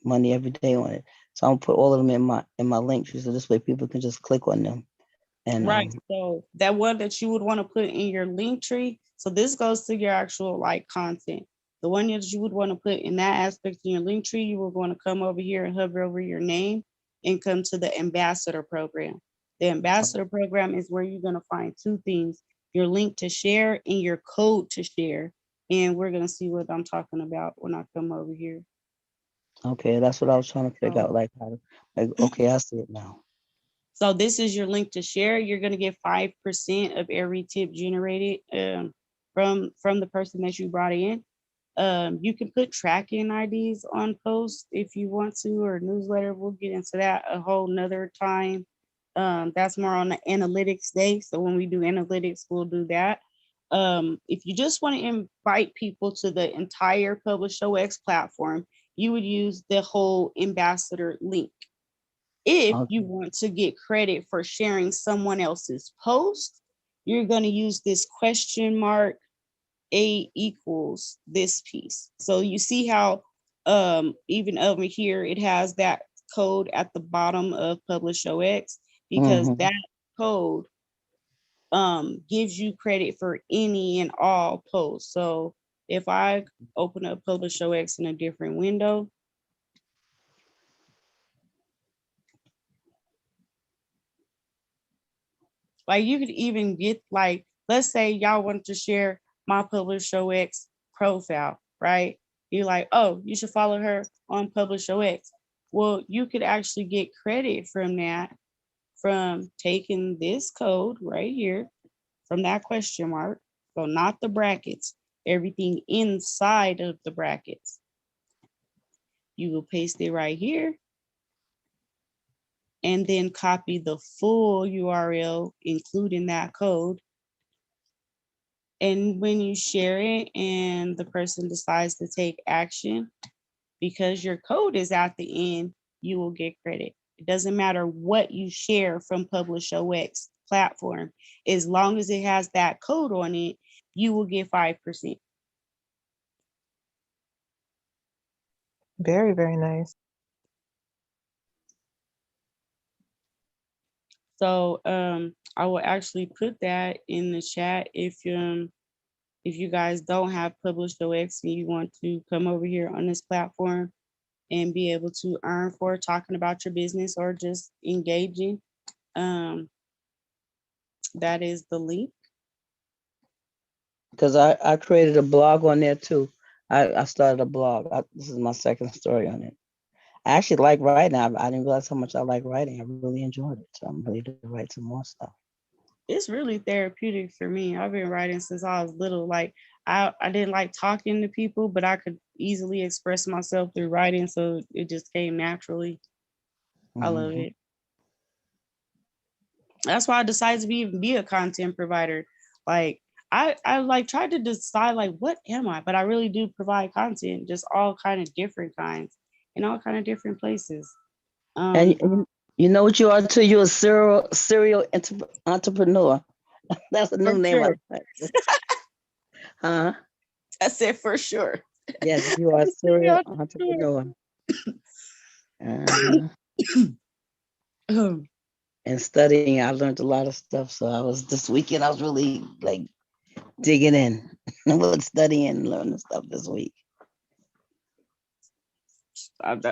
money every day on it. So I'm gonna put all of them in my link tree, so this way people can just click on them. And Right. So that one that you would want to put in your link tree. So this goes to your actual like content. The one that you would want to put in that aspect in your link tree, you were going to come over here and hover over your name and come to the ambassador program. The ambassador program is where you're going to find two things: your link to share and your code to share. And we're going to see what I'm talking about when I come over here. okay, that's what I was trying to figure out, So like how to, like okay, I see it now. So this is your link to share. You're going to get 5% of every tip generated from the person that you brought in. You can put tracking IDs on posts if you want to, or newsletter. We'll get into that a whole nother time. That's more on the analytics day. So when we do analytics, we'll do that. If you just want to invite people to the entire PublishOX platform, you would use the whole ambassador link. If you Okay, want to get credit for sharing someone else's post, you're going to use this question mark A equals this piece. So you see how even over here it has that code at the bottom of PublishOX, because Mhm. that code gives you credit for any and all posts. So if I open up PublishOX in a different window, like you could even get, like, let's say y'all wanted to share my PublishOX profile, right? You're like, oh, you should follow her on PublishOX. Well, you could actually get credit from that, from taking this code right here, from that question mark. So not the brackets, everything inside of the brackets. You will paste it right here and then copy the full URL, including that code. And when you share it and the person decides to take action, because your code is at the end, you will get credit. It doesn't matter what you share from PublishOX platform. As long as it has that code on it, you will get 5%. Very, very nice. So I will actually put that in the chat if you guys don't have PublishOX and you want to come over here on this platform and be able to earn for talking about your business or just engaging. That is the link. Because I created a blog on there too. I started a blog. This is my second story on it. I actually like writing. I didn't realize how much I like writing. I really enjoyed it. So I'm ready to write some more stuff. It's really therapeutic for me. I've been writing since I was little. Like I didn't like talking to people, but I could easily express myself through writing. So it just came naturally. I love Mhm. it. That's why I decided to be a content provider. Like I like tried to decide like what am I, but I really do provide content, just all kind of different kinds in all kind of different places. And you know what you are too? You're a serial entrepreneur. That's a For new name. sure. Huh? I said for sure. Yes, you are a serial entrepreneur. Uh, and studying, I learned a lot of stuff. So this weekend, I was really like digging in with studying and learning stuff this week.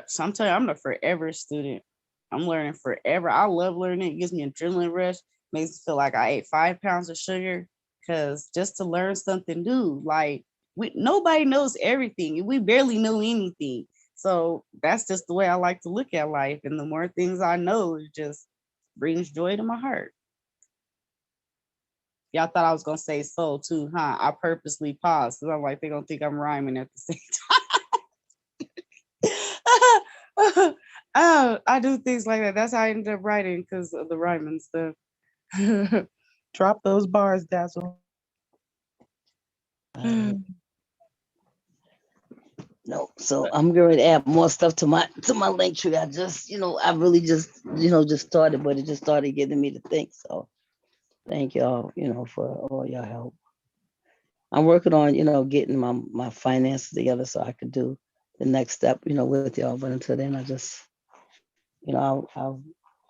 Sometimes I'm the forever student. I'm learning forever. I love learning. It gives me adrenaline rush. Makes me feel like I ate 5 pounds of sugar, because just to learn something new, like nobody knows everything, and we barely know anything. So that's just the way I like to look at life. And the more things I know, it just brings joy to my heart. Y'all thought I was gonna say soul too, huh? I purposely paused because I'm like, they're gonna think I'm rhyming at the same time. Oh, I do things like that. That's how I ended up writing, because of the rhyming stuff. Drop those bars, Dazzle. No, so I'm going to add more stuff to my link tree. I just, I really just, just started, but it just started getting me to think. So thank y'all, for all your help. I'm working on, getting my finances together so I could do the next step, with y'all. But until then, I just, I'll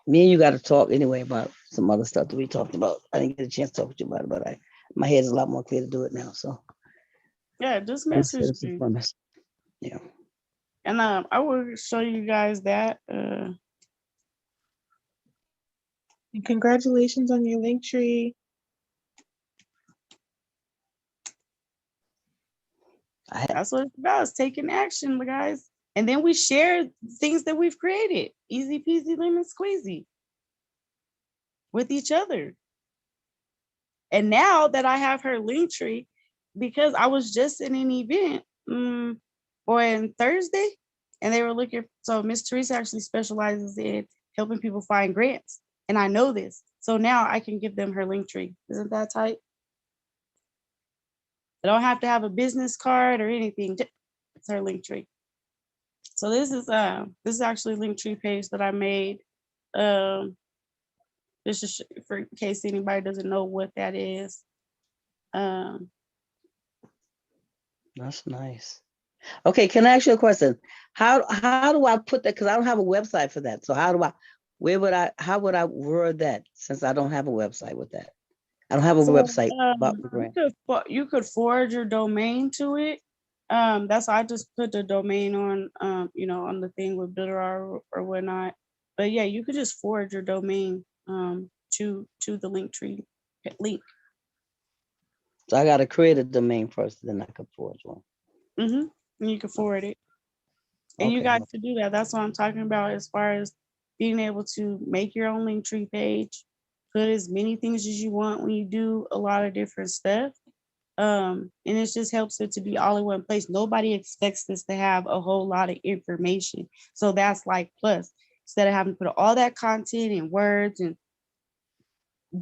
me and you got to talk anyway about some other stuff that we talked about. I didn't get a chance to talk with you about it, but my head is a lot more clear to do it now. So Yeah, just thanks for message this me. information. Yeah. And I will show you guys that. And congratulations on your link tree. That's what it's about. It's taking action, guys. And then we share things that we've created. Easy peasy lemon squeezy with each other. And now that I have her link tree, because I was just in an event on Thursday, and they were looking. So Miss Teresa actually specializes in helping people find grants, and I know this. So now I can give them her link tree. Isn't that tight? I don't have to have a business card or anything. It's her link tree. So this is actually a link tree page that I made. This is for in case anybody doesn't know what that is. That's nice. Okay, can I ask you a question? How do I put that? Because I don't have a website for that. So how would I word that since I don't have a website with that? I don't have a So website about the grant. you could forward your domain to it. That's why I just put the domain on on the thing with Builder or whatnot. But yeah, you could just forward your domain to the link tree link. So I got to create a domain first, then I can forge one. And you can forward it. And you Okay. got to do that. That's what I'm talking about as far as being able to make your own link tree page, put as many things as you want when you do a lot of different stuff. And it just helps it to be all in one place. Nobody expects this to have a whole lot of information. So that's like plus. Instead of having to put all that content and words and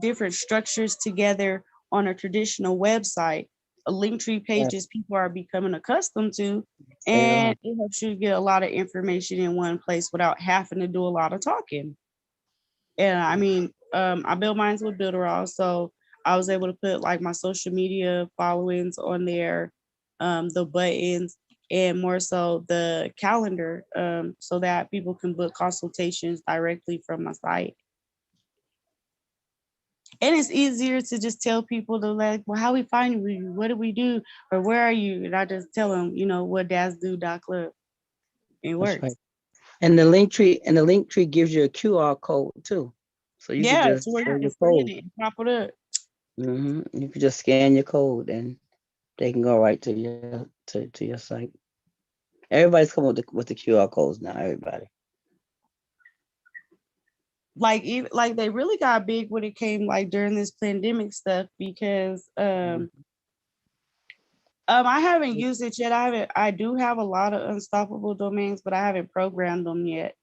different structures together on a traditional website, a link tree pages people are becoming accustomed to, and it helps you get a lot of information in one place without having to do a lot of talking. And I mean, I built mine with Builderall, so I was able to put like my social media followings on there, the buttons, and more so the calendar, so that people can book consultations directly from my site. And it's easier to just tell people to like, well, how we find you? What do we do? Or where are you? And I just tell them, what do.club. It That's works. right. And the link tree gives you a QR code too. So you can Yeah, just so where you scan can your scan code. it and pop it up. You can just scan your code and they can go right to your site. Everybody's coming with the QR codes now, everybody. Like they really got big when it came like during this pandemic stuff because I haven't used it yet. I do have a lot of unstoppable domains, but I haven't programmed them yet.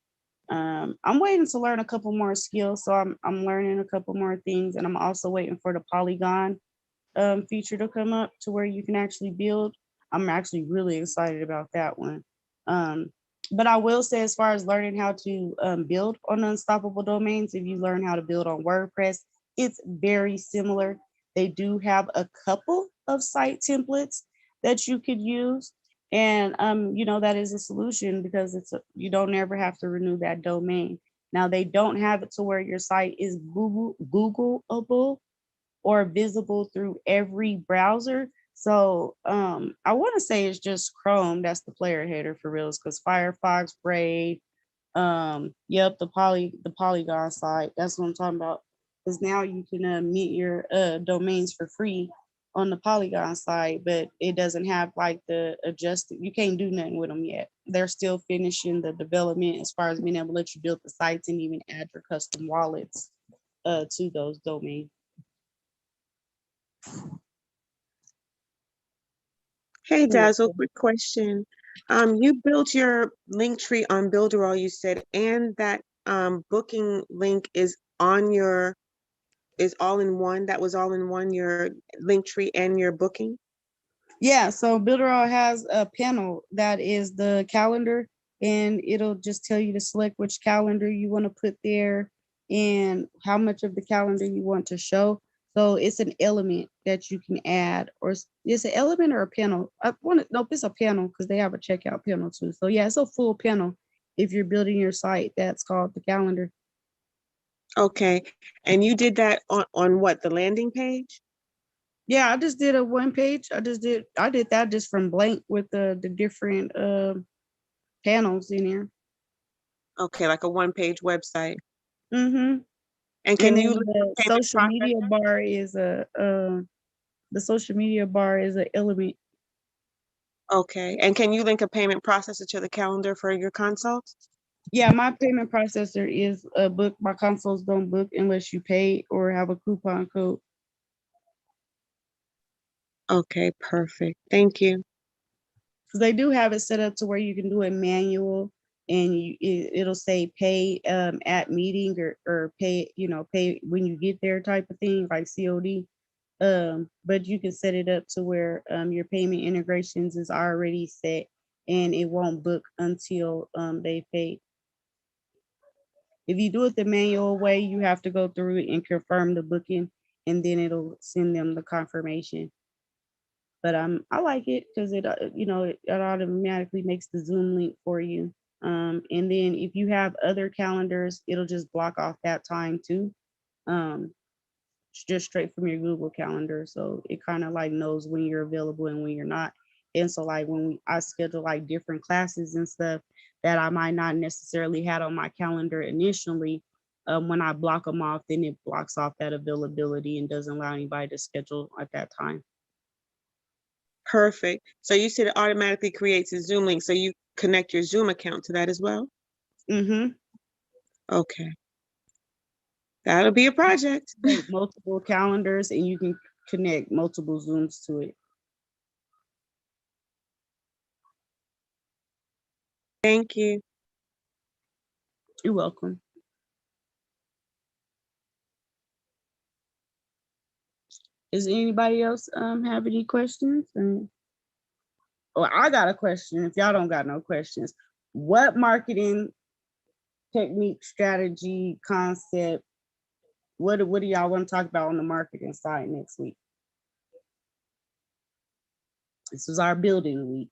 I'm waiting to learn a couple more skills, so I'm learning a couple more things, and I'm also waiting for the Polygon feature to come up to where you can actually build. I'm actually really excited about that one. Um, but I will say, as far as learning how to build on unstoppable domains, if you learn how to build on WordPress, it's very similar. They do have a couple of site templates that you could use. And that is a solution because you don't ever have to renew that domain. Now they don't have it to where your site is Googleable or visible through every browser. So I want to say it's just Chrome that's the player header for reals, because Firefox, Brave, the Polygon site. That's what I'm talking about. Because now you can meet your domains for free on the Polygon site, but it doesn't have like the adjusted. You can't do nothing with them yet. They're still finishing the development as far as being able to let you build the sites and even add your custom wallets to those domains. Hey Dazzle, quick question. You built your link tree on Builderall, you said, and that booking link is all in one. That was all in one, your link tree and your booking. Yeah, so Builderall has a panel that is the calendar, and it'll just tell you to select which calendar you want to put there and how much of the calendar you want to show. So it's an element that you can add, or it's an element or a panel. Nope, it's a panel because they have a checkout panel too. So yeah, it's a full panel if you're building your site. That's called the calendar. Okay, and you did that on what, the landing page? Yeah, I just did a one page. I did that just from blank with the different panels in here. Okay, like a one-page website. Mm-hmm. And And can then you link the a payment social media processor? bar is the social media bar is an element. Okay, and can you link a payment processor to the calendar for your consults? Yeah, my payment processor is a book. My consoles don't book unless you pay or have a coupon code. Okay, perfect. Thank you. Because they do have it set up to where you can do it manual, and it'll say pay at meeting or pay when you get there type of thing, like COD. But you can set it up to where your payment integrations is already set and it won't book until they pay. If you do it the manual way, you have to go through it and confirm the booking, and then it'll send them the confirmation. But I like it because it it automatically makes the Zoom link for you. And then if you have other calendars, it'll just block off that time too. Um, just straight from your Google Calendar. So it kind of like knows when you're available and when you're not. And so like when I schedule like different classes and stuff that I might not necessarily had on my calendar initially, when I block them off, then it blocks off that availability and doesn't allow anybody to schedule at that time. Perfect. So you said it automatically creates a Zoom link, so you connect your Zoom account to that as well? Mm-hmm. Okay. That'll be a project. Create multiple calendars and you can connect multiple Zooms to it. Thank you. You're welcome. Does anybody else have any questions? Oh, I got a question. If y'all don't got no questions, what marketing technique, strategy, concept, what do y'all want to talk about on the marketing side next week? This is our building week.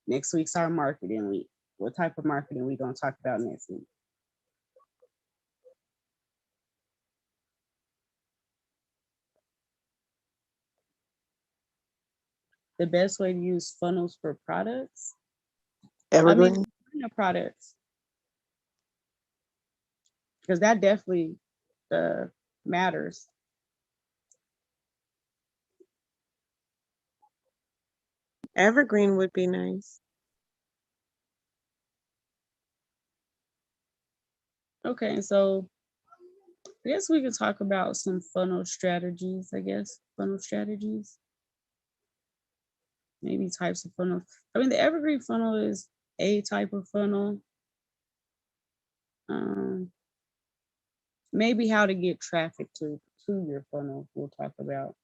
Next week's our marketing week. What type of marketing we gonna talk about next week? The best way to use funnels for products? Evergreen. Products. Because that definitely matters. Evergreen would be nice. Okay, so I guess we could talk about some funnel strategies, funnel strategies. Maybe types of funnels. I mean, the evergreen funnel is a type of funnel. Maybe how to get traffic to your funnel, we'll talk about.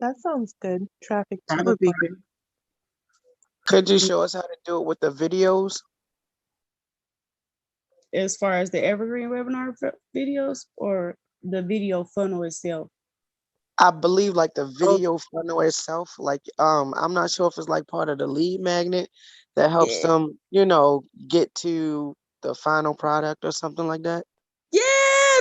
That sounds good. Traffic. That would be good. Could you show us how to do it with the videos? As far as the evergreen webinar videos or the video funnel itself? I believe like the video funnel itself, like I'm not sure if it's like part of the lead magnet that helps them, get to the final product or something like that. Yeah,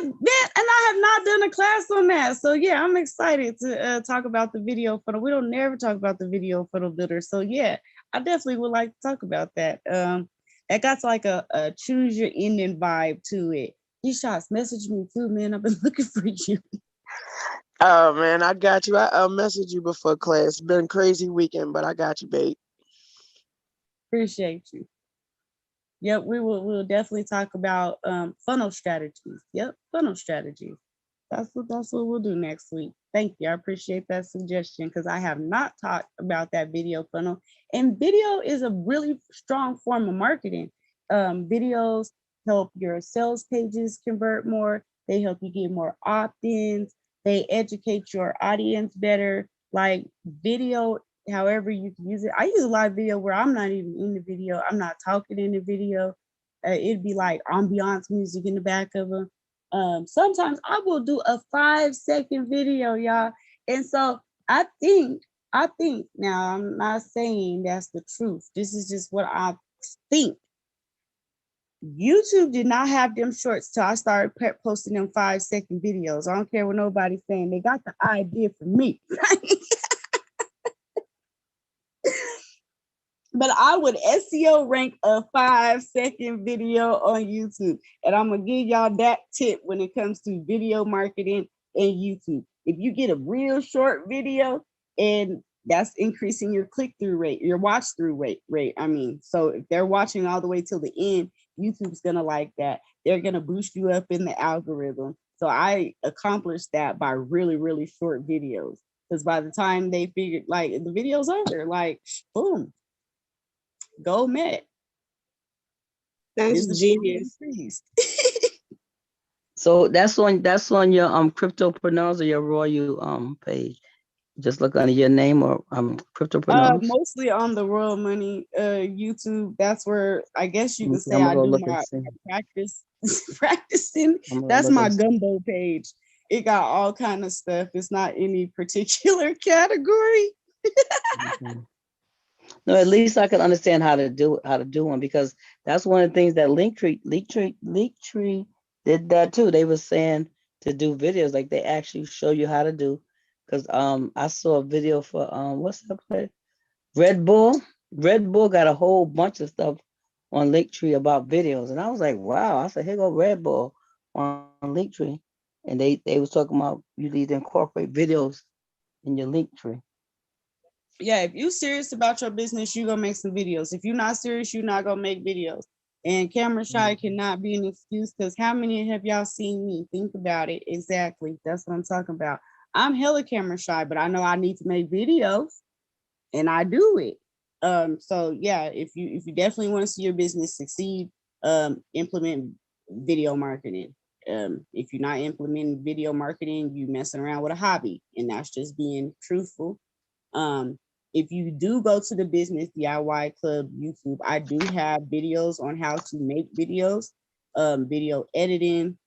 man, and I have not done a class on that. So yeah, I'm excited to talk about the video funnel. We don't never talk about the video funnel builder. So yeah, I definitely would like to talk about that. It got like a choose your ending vibe to it. Shots message me too, man. I've been looking for you. Oh man, I got you. I messaged you before class. It's been a crazy weekend, but I got you, babe. Appreciate you. Yep, we'll definitely talk about funnel strategies. Yep, funnel strategies. That's what we'll do next week. Thank you. I appreciate that suggestion because I have not talked about that video funnel. And video is a really strong form of marketing. Videos help your sales pages convert more. They help you get more opt-ins. They educate your audience better. Like video, however you can use it. I use a lot of video where I'm not even in the video. I'm not talking in the video. It'd be like ambiance music in the back of them. Sometimes I will do a 5-second video, y'all. And so I think now, I'm not saying that's the truth. This is just what I think. YouTube did not have them shorts till I started posting them 5-second videos. I don't care what nobody's saying. They got the idea from me. But I would SEO rank a 5-second video on YouTube. And I'm going to give y'all that tip when it comes to video marketing and YouTube. If you get a real short video, and that's increasing your click-through rate, your watch-through rate. I mean, so if they're watching all the way till the end, YouTube's going to like that. They're going to boost you up in the algorithm. So I accomplished that by really, really short videos. Because by the time they figured, like, the video's over, like, boom. Go Met. That's genius. So that's on your cryptopreneurs or your Royal page. Just look under your name or cryptopreneurs. Mostly on the Royal Money YouTube. That's where I guess you can say I do my practice practicing. That's my gumbo page. it got all kind of stuff. It's not any particular category. Mhm. No, at least I can understand how to do one, because that's one of the things that Linktree did that too. They were saying to do videos, like they actually show you how to do. Because I saw a video for what's that place? Red Bull. Red Bull got a whole bunch of stuff on Linktree about videos, and I was like, wow. I said, here go Red Bull on Linktree, and they was talking about you need to incorporate videos in your Linktree. Yeah, if you're serious about your business, you're gonna make some videos. If you're not serious, you're not gonna make videos. And camera shy cannot be an excuse, because how many have y'all seen me? Think about it. Exactly. That's what I'm talking about. I'm hella camera shy, but I know I need to make videos, and I do it. So yeah, if you definitely want to see your business succeed, implement video marketing. If you're not implementing video marketing, you messing around with a hobby, and that's just being truthful. Um, if you do go to the Business DIY Club YouTube, I do have videos on how to make videos, video editing,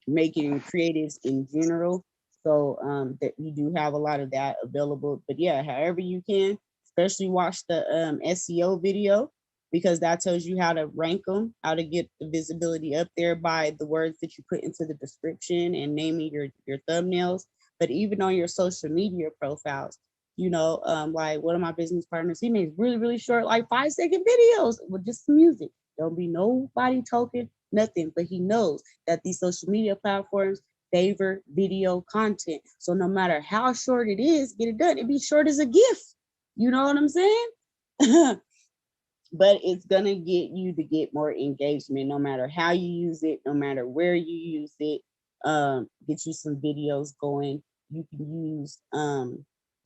making creatives in general. So that you do have a lot of that available. But yeah, however you can, especially watch the SEO video, because that tells you how to rank them, how to get the visibility up there by the words that you put into the description and naming your thumbnails. But even on your social media profiles, like one of my business partners, he makes really, really short, like 5-second videos with just some music. Don't be nobody talking, nothing, but he knows that these social media platforms favor video content. So no matter how short it is, get it done. It be short as a gift. You know what I'm saying? But it's gonna get you to get more engagement, no matter how you use it, no matter where you use it. Get you some videos going. You can use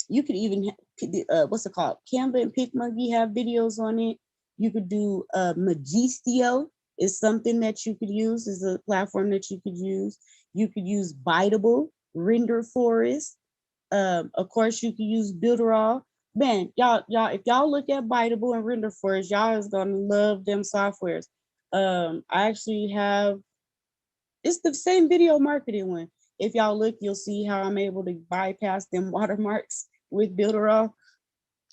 you could even what's it called? Canva and PicMonkey have videos on it. You could do Magistio is something that you could use, is a platform that you could use. You could use Biteable, Render Forest. Of course, you can use Builderall. Man, y'all, if y'all look at Biteable and Render Forest, y'all is gonna love them softwares. I actually have, it's the same video marketing one. If y'all look, you'll see how I'm able to bypass them watermarks with Builderall.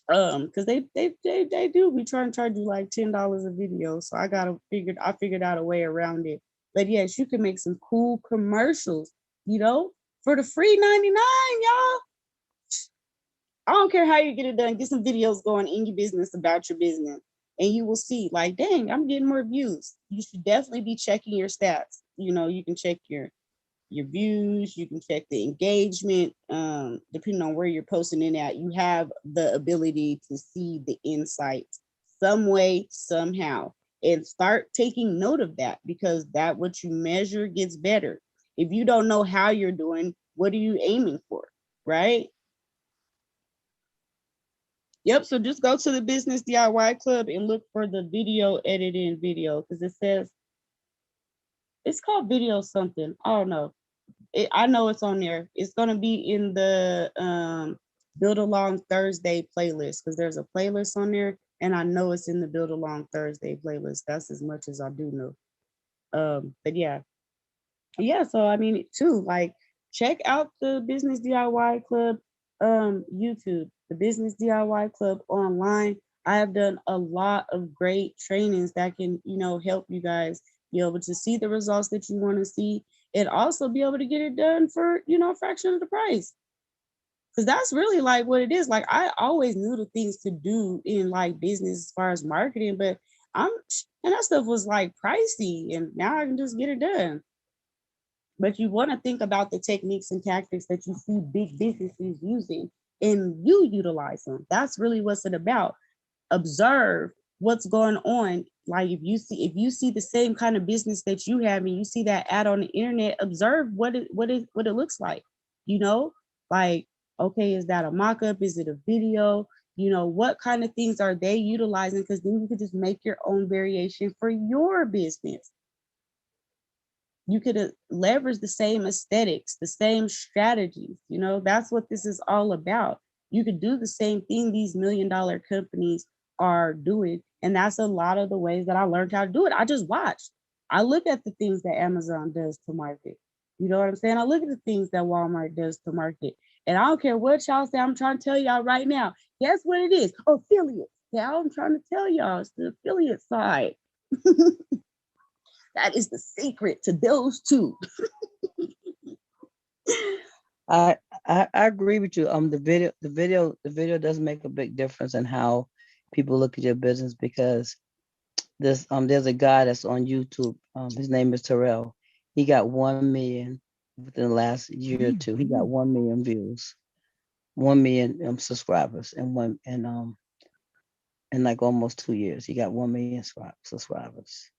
Because they do be trying to charge you like $10 a video. So I figured out a way around it. But yes, you can make some cool commercials, for the free 99, y'all. I don't care how you get it done. Get some videos going in your business about your business, and you will see, like, dang, I'm getting more views. You should definitely be checking your stats. You can check your views, you can check the engagement, depending on where you're posting it at. You have the ability to see the insights some way, somehow, and start taking note of that, because that what you measure gets better. If you don't know how you're doing, what are you aiming for, right? Yep, so just go to the Business DIY Club and look for the video editing video, because it says, it's called video something. I don't know. I know it's on there. It's gonna be in the Build Along Thursday playlist, because there's a playlist on there, and I know it's in the Build Along Thursday playlist. That's as much as I do know. But yeah. So I mean, too, like, check out the Business DIY Club YouTube, the Business DIY Club online. I have done a lot of great trainings that can, help you guys be able to see the results that you want to see, and also be able to get it done for, a fraction of the price. Because that's really like what it is. Like, I always knew the things to do in like business as far as marketing, but and that stuff was like pricey, and now I can just get it done. But you want to think about the techniques and tactics that you see big businesses using, and you utilize them. That's really what's it about. Observe what's going on. Like, if you see the same kind of business that you have, and you see that ad on the internet, observe what it looks like. Like, okay, is that a mock-up? Is it a video? What kind of things are they utilizing? Because then you could just make your own variation for your business. You could leverage the same aesthetics, the same strategies. That's what this is all about. You could do the same thing these $1 million companies are doing. And that's a lot of the ways that I learned how to do it. I just watched. I look at the things that Amazon does to market. You know what I'm saying? I look at the things that Walmart does to market. And I don't care what y'all say, I'm trying to tell y'all right now. Guess what it is? Affiliates. Yeah, I'm trying to tell y'all it's the affiliate side. That is the secret to those two. I agree with you. The video does make a big difference in how people look at your business, because there's a guy that's on YouTube. His name is Terrell. He got 1 million within the last year or two. He got 1 million views, 1 million subscribers, in like almost 2 years. He got 1 million subscribers.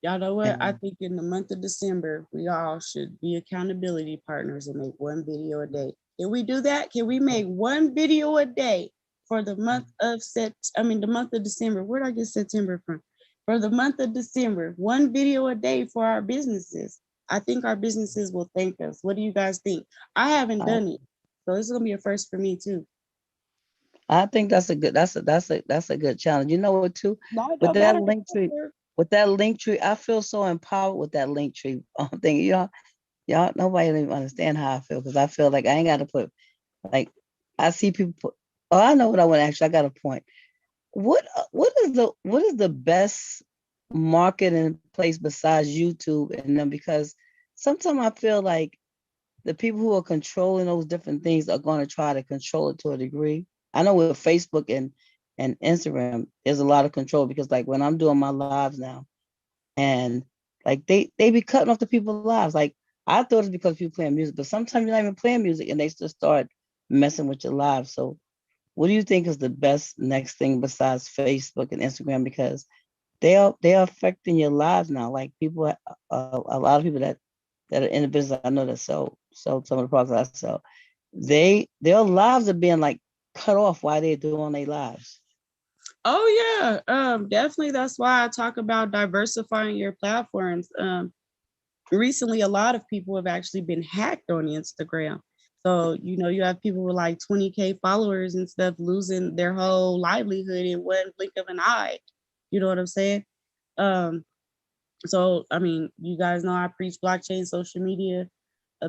Y'all know what? I And think in the month of December, we all should be accountability partners and make one video a day. Can we do that? Can we make one video a day for the month of the month of December? Where did I get September from? For the month of December, one video a day for our businesses. I think our businesses will thank us. What do you guys think? I haven't I, done it. So this is gonna be a first for me too. I think that's a good challenge. You know what too? No, it With don't that matter. link tree, I feel so empowered with that link tree thing. Y'all, nobody even understand how I feel, because I feel like I ain't got to put, like, I see people put. Oh, I know what I want. Actually, I got a point. What is the best marketing place besides YouTube and them? Because sometimes I feel like the people who are controlling those different things are going to try to control it to a degree. I know with Facebook and Instagram, there's a lot of control, because like when I'm doing my lives now, and like they be cutting off the people's lives. Like I thought it's because people playing music, but sometimes you're not even playing music and they just start messing with your lives. So what do you think is the best next thing besides Facebook and Instagram? Because they are affecting your lives now. Like people, a lot of people that are in the business, I know that sell some of the products I sell, their lives are being like cut off while they're doing their lives. Oh yeah, definitely. That's why I talk about diversifying your platforms. Recently, a lot of people have actually been hacked on Instagram. So, you have people with like 20K followers and stuff losing their whole livelihood in one blink of an eye. You know what I'm saying? Um, so, I mean, you guys know I preach blockchain social media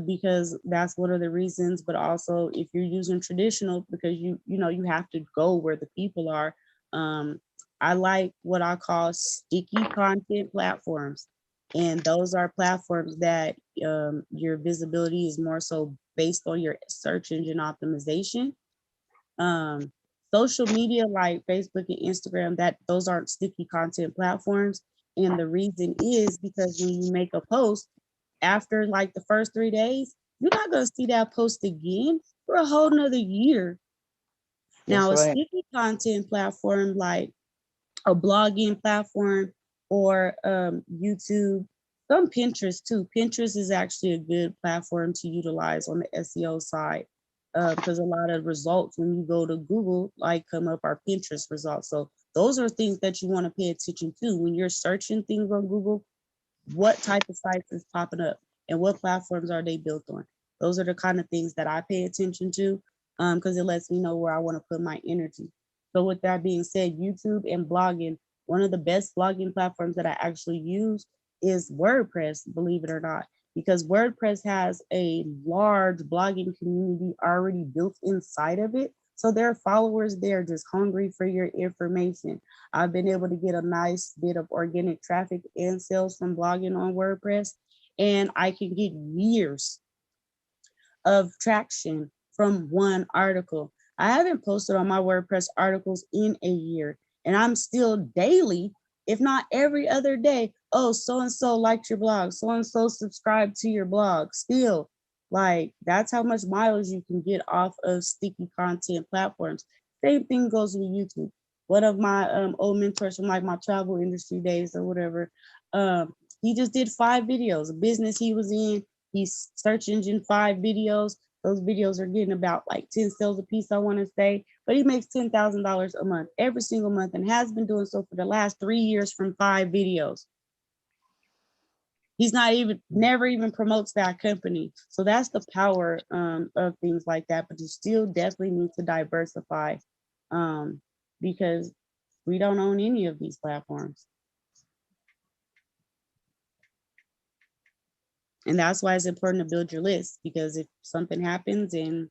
because that's one of the reasons. But also, if you're using traditional, because you have to go where the people are. Um, I like what I call sticky content platforms, and those are platforms that your visibility is more so based on your search engine optimization. Um, Social media like Facebook and Instagram, that those aren't sticky content platforms. And the reason is because when you make a post, after like the first 3 days, you're not gonna see that post again for a whole nother year. That's Now, a right. sticky content platform like a blogging platform or YouTube, some Pinterest too. Pinterest is actually a good platform to utilize on the SEO side because a lot of results when you go to Google like come up are Pinterest results. So those are things that you want to pay attention to when you're searching things on Google. What type of sites is popping up and what platforms are they built on? Those are the kind of things that I pay attention to because it lets me know where I want to put my energy. So with that being said, YouTube and blogging, one of the best blogging platforms that I actually use is WordPress, believe it or not, because WordPress has a large blogging community already built inside of it. So there are followers there just hungry for your information. I've been able to get a nice bit of organic traffic and sales from blogging on WordPress, and I can get years of traction from one article. I haven't posted on my WordPress articles in a year, and I'm still daily, if not every other day. Oh, so and so liked your blog, so and so subscribed to your blog. Still, like that's how much mileage you can get off of sticky content platforms. Same thing goes with YouTube. One of my old mentors from like my travel industry days or whatever, he just did 5 videos. A business he was in, he's search engine 5 videos. Those videos are getting about like 10 sales a piece, I want to say, but he makes $10,000 a month every single month and has been doing so for the last 3 years from 5 videos. He's never even promotes that company. So that's the power of things like that. But you still definitely need to diversify because we don't own any of these platforms. And that's why it's important to build your list, because if something happens and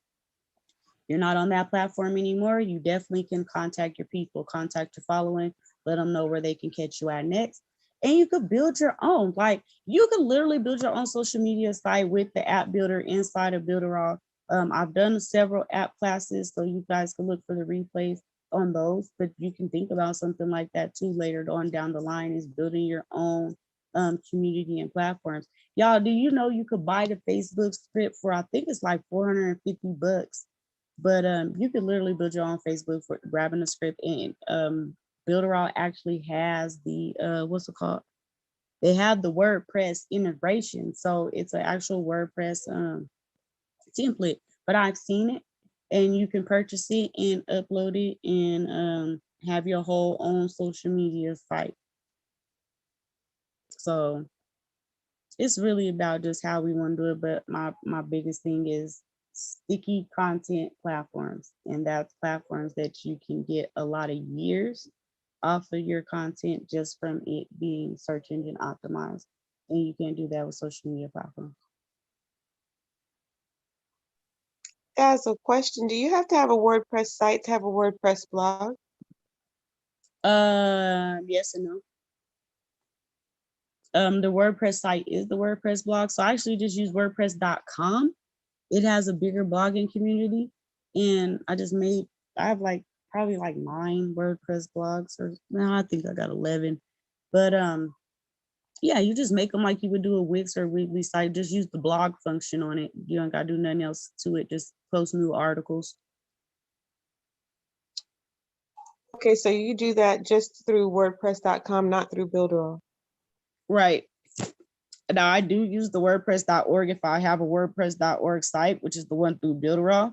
you're not on that platform anymore, you definitely can contact your people, contact your following, let them know where they can catch you at next. And you could build your own. Like, you could literally build your own social media site with the app builder inside of Builderall. I've done several app classes, so you guys can look for the replays on those, but you can think about something like that too later on down the line, is building your own community and platforms. Y'all, do you know you could buy the Facebook script for, I think it's like $450, but you could literally build your own Facebook for grabbing a script. And Builderall actually has the what's it called? They have the WordPress integration, so it's an actual WordPress template. But I've seen it, and you can purchase it and upload it and have your whole own social media site. So it's really about just how we want to do it. But my biggest thing is sticky content platforms, and that's platforms that you can get a lot of years off of your content just from it being search engine optimized, and you can't do that with social media platforms. As a question, do you have to have a WordPress site to have a WordPress blog? Yes and no. The WordPress site is the WordPress blog, so I actually just use WordPress.com. It has a bigger blogging community, and I have like probably like 9 WordPress blogs, or no, I think I got 11. But yeah, you just make them like you would do a Wix or Weebly site. Just use the blog function on it. You don't gotta do nothing else to it. Just post new articles. Okay, so you do that just through WordPress.com, not through Builderall. Right. Now I do use the WordPress.org if I have a WordPress.org site, which is the one through Builderall.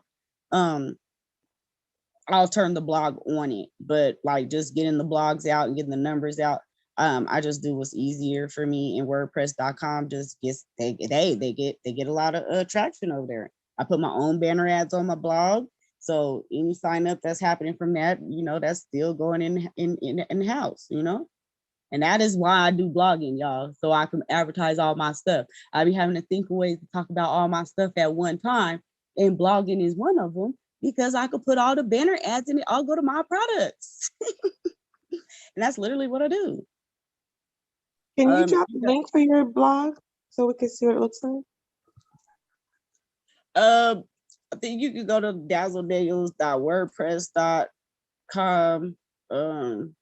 I'll turn the blog on it, but like just getting the blogs out and getting the numbers out, I just do what's easier for me. And WordPress.com just gets they get a lot of traction over there. I put my own banner ads on my blog, so any sign up that's happening from that, that's still going in the house, And that is why I do blogging, y'all, so I can advertise all my stuff. I be having to think of ways to talk about all my stuff at one time, and blogging is one of them, because I could put all the banner ads in it, all go to my products. And that's literally what I do. Can you drop a link for your blog so we can see what it looks like? I think you could go to dazzledaniels.wordpress.com. The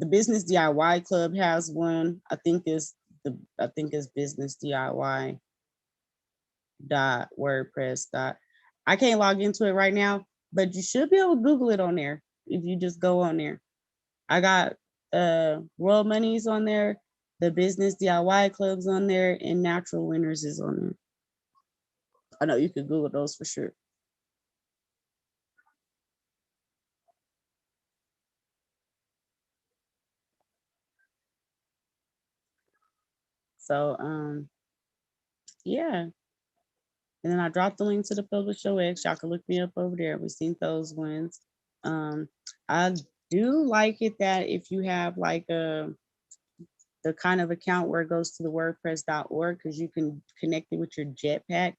Business DIY Club has one. I think it's Business DIY.wordpress. I can't log into it right now, but you should be able to Google it on there if you just go on there. I got Royal Money's on there, the Business DIY Club's on there, and Natural Winners is on there. I know you could Google those for sure. So yeah. And then I dropped the link to the Publish OX. Y'all can look me up over there. We've seen those ones. I do like it that if you have like the kind of account where it goes to the WordPress.org, because you can connect it with your Jetpack,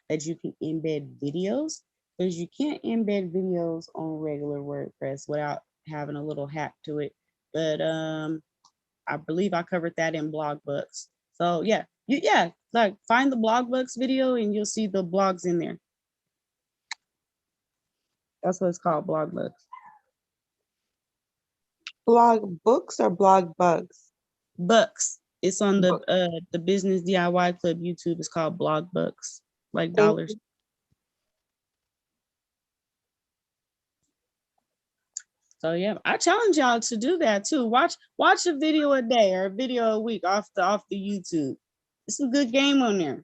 that you can embed videos, because you can't embed videos on regular WordPress without having a little hack to it. But I believe I covered that in blog books. So yeah, like find the blog books video and you'll see the blogs in there. That's what it's called, blog books. Blog books or blog bugs? Books. It's on the Business DIY Club YouTube. It's called blog books, like dollars. So yeah, I challenge y'all to do that too. Watch a video a day or a video a week off the YouTube. It's a good game on there.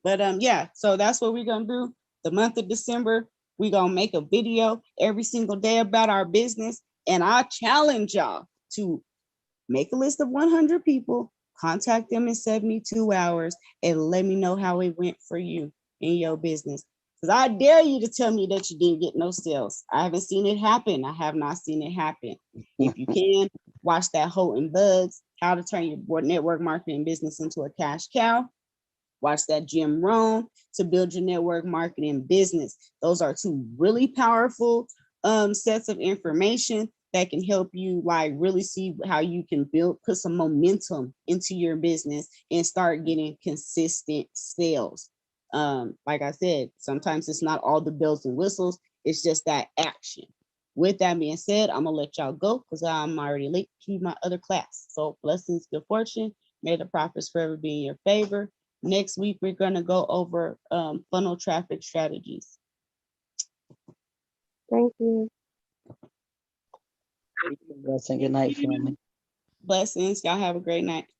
But yeah, so that's what we're gonna do. The month of December, we're gonna make a video every single day about our business. And I challenge y'all to make a list of 100 people, contact them in 72 hours, and let me know how it went for you in your business. Because I dare you to tell me that you didn't get no sales. I haven't seen it happen. I have not seen it happen. If you can, Watch that Houghton Bugs, how to turn your network marketing business into a cash cow. Watch that Jim Rohn, to build your network marketing business. Those are two really powerful sets of information that can help you like really see how you can put some momentum into your business and start getting consistent sales. Like I said, sometimes it's not all the bells and whistles, it's just that action. With that being said, I'm gonna let y'all go because I'm already late to my other class. So blessings, good fortune. May the profits forever be in your favor. Next week, we're gonna go over funnel traffic strategies. Thank you. Blessing. Good night, family. Blessings. Y'all have a great night.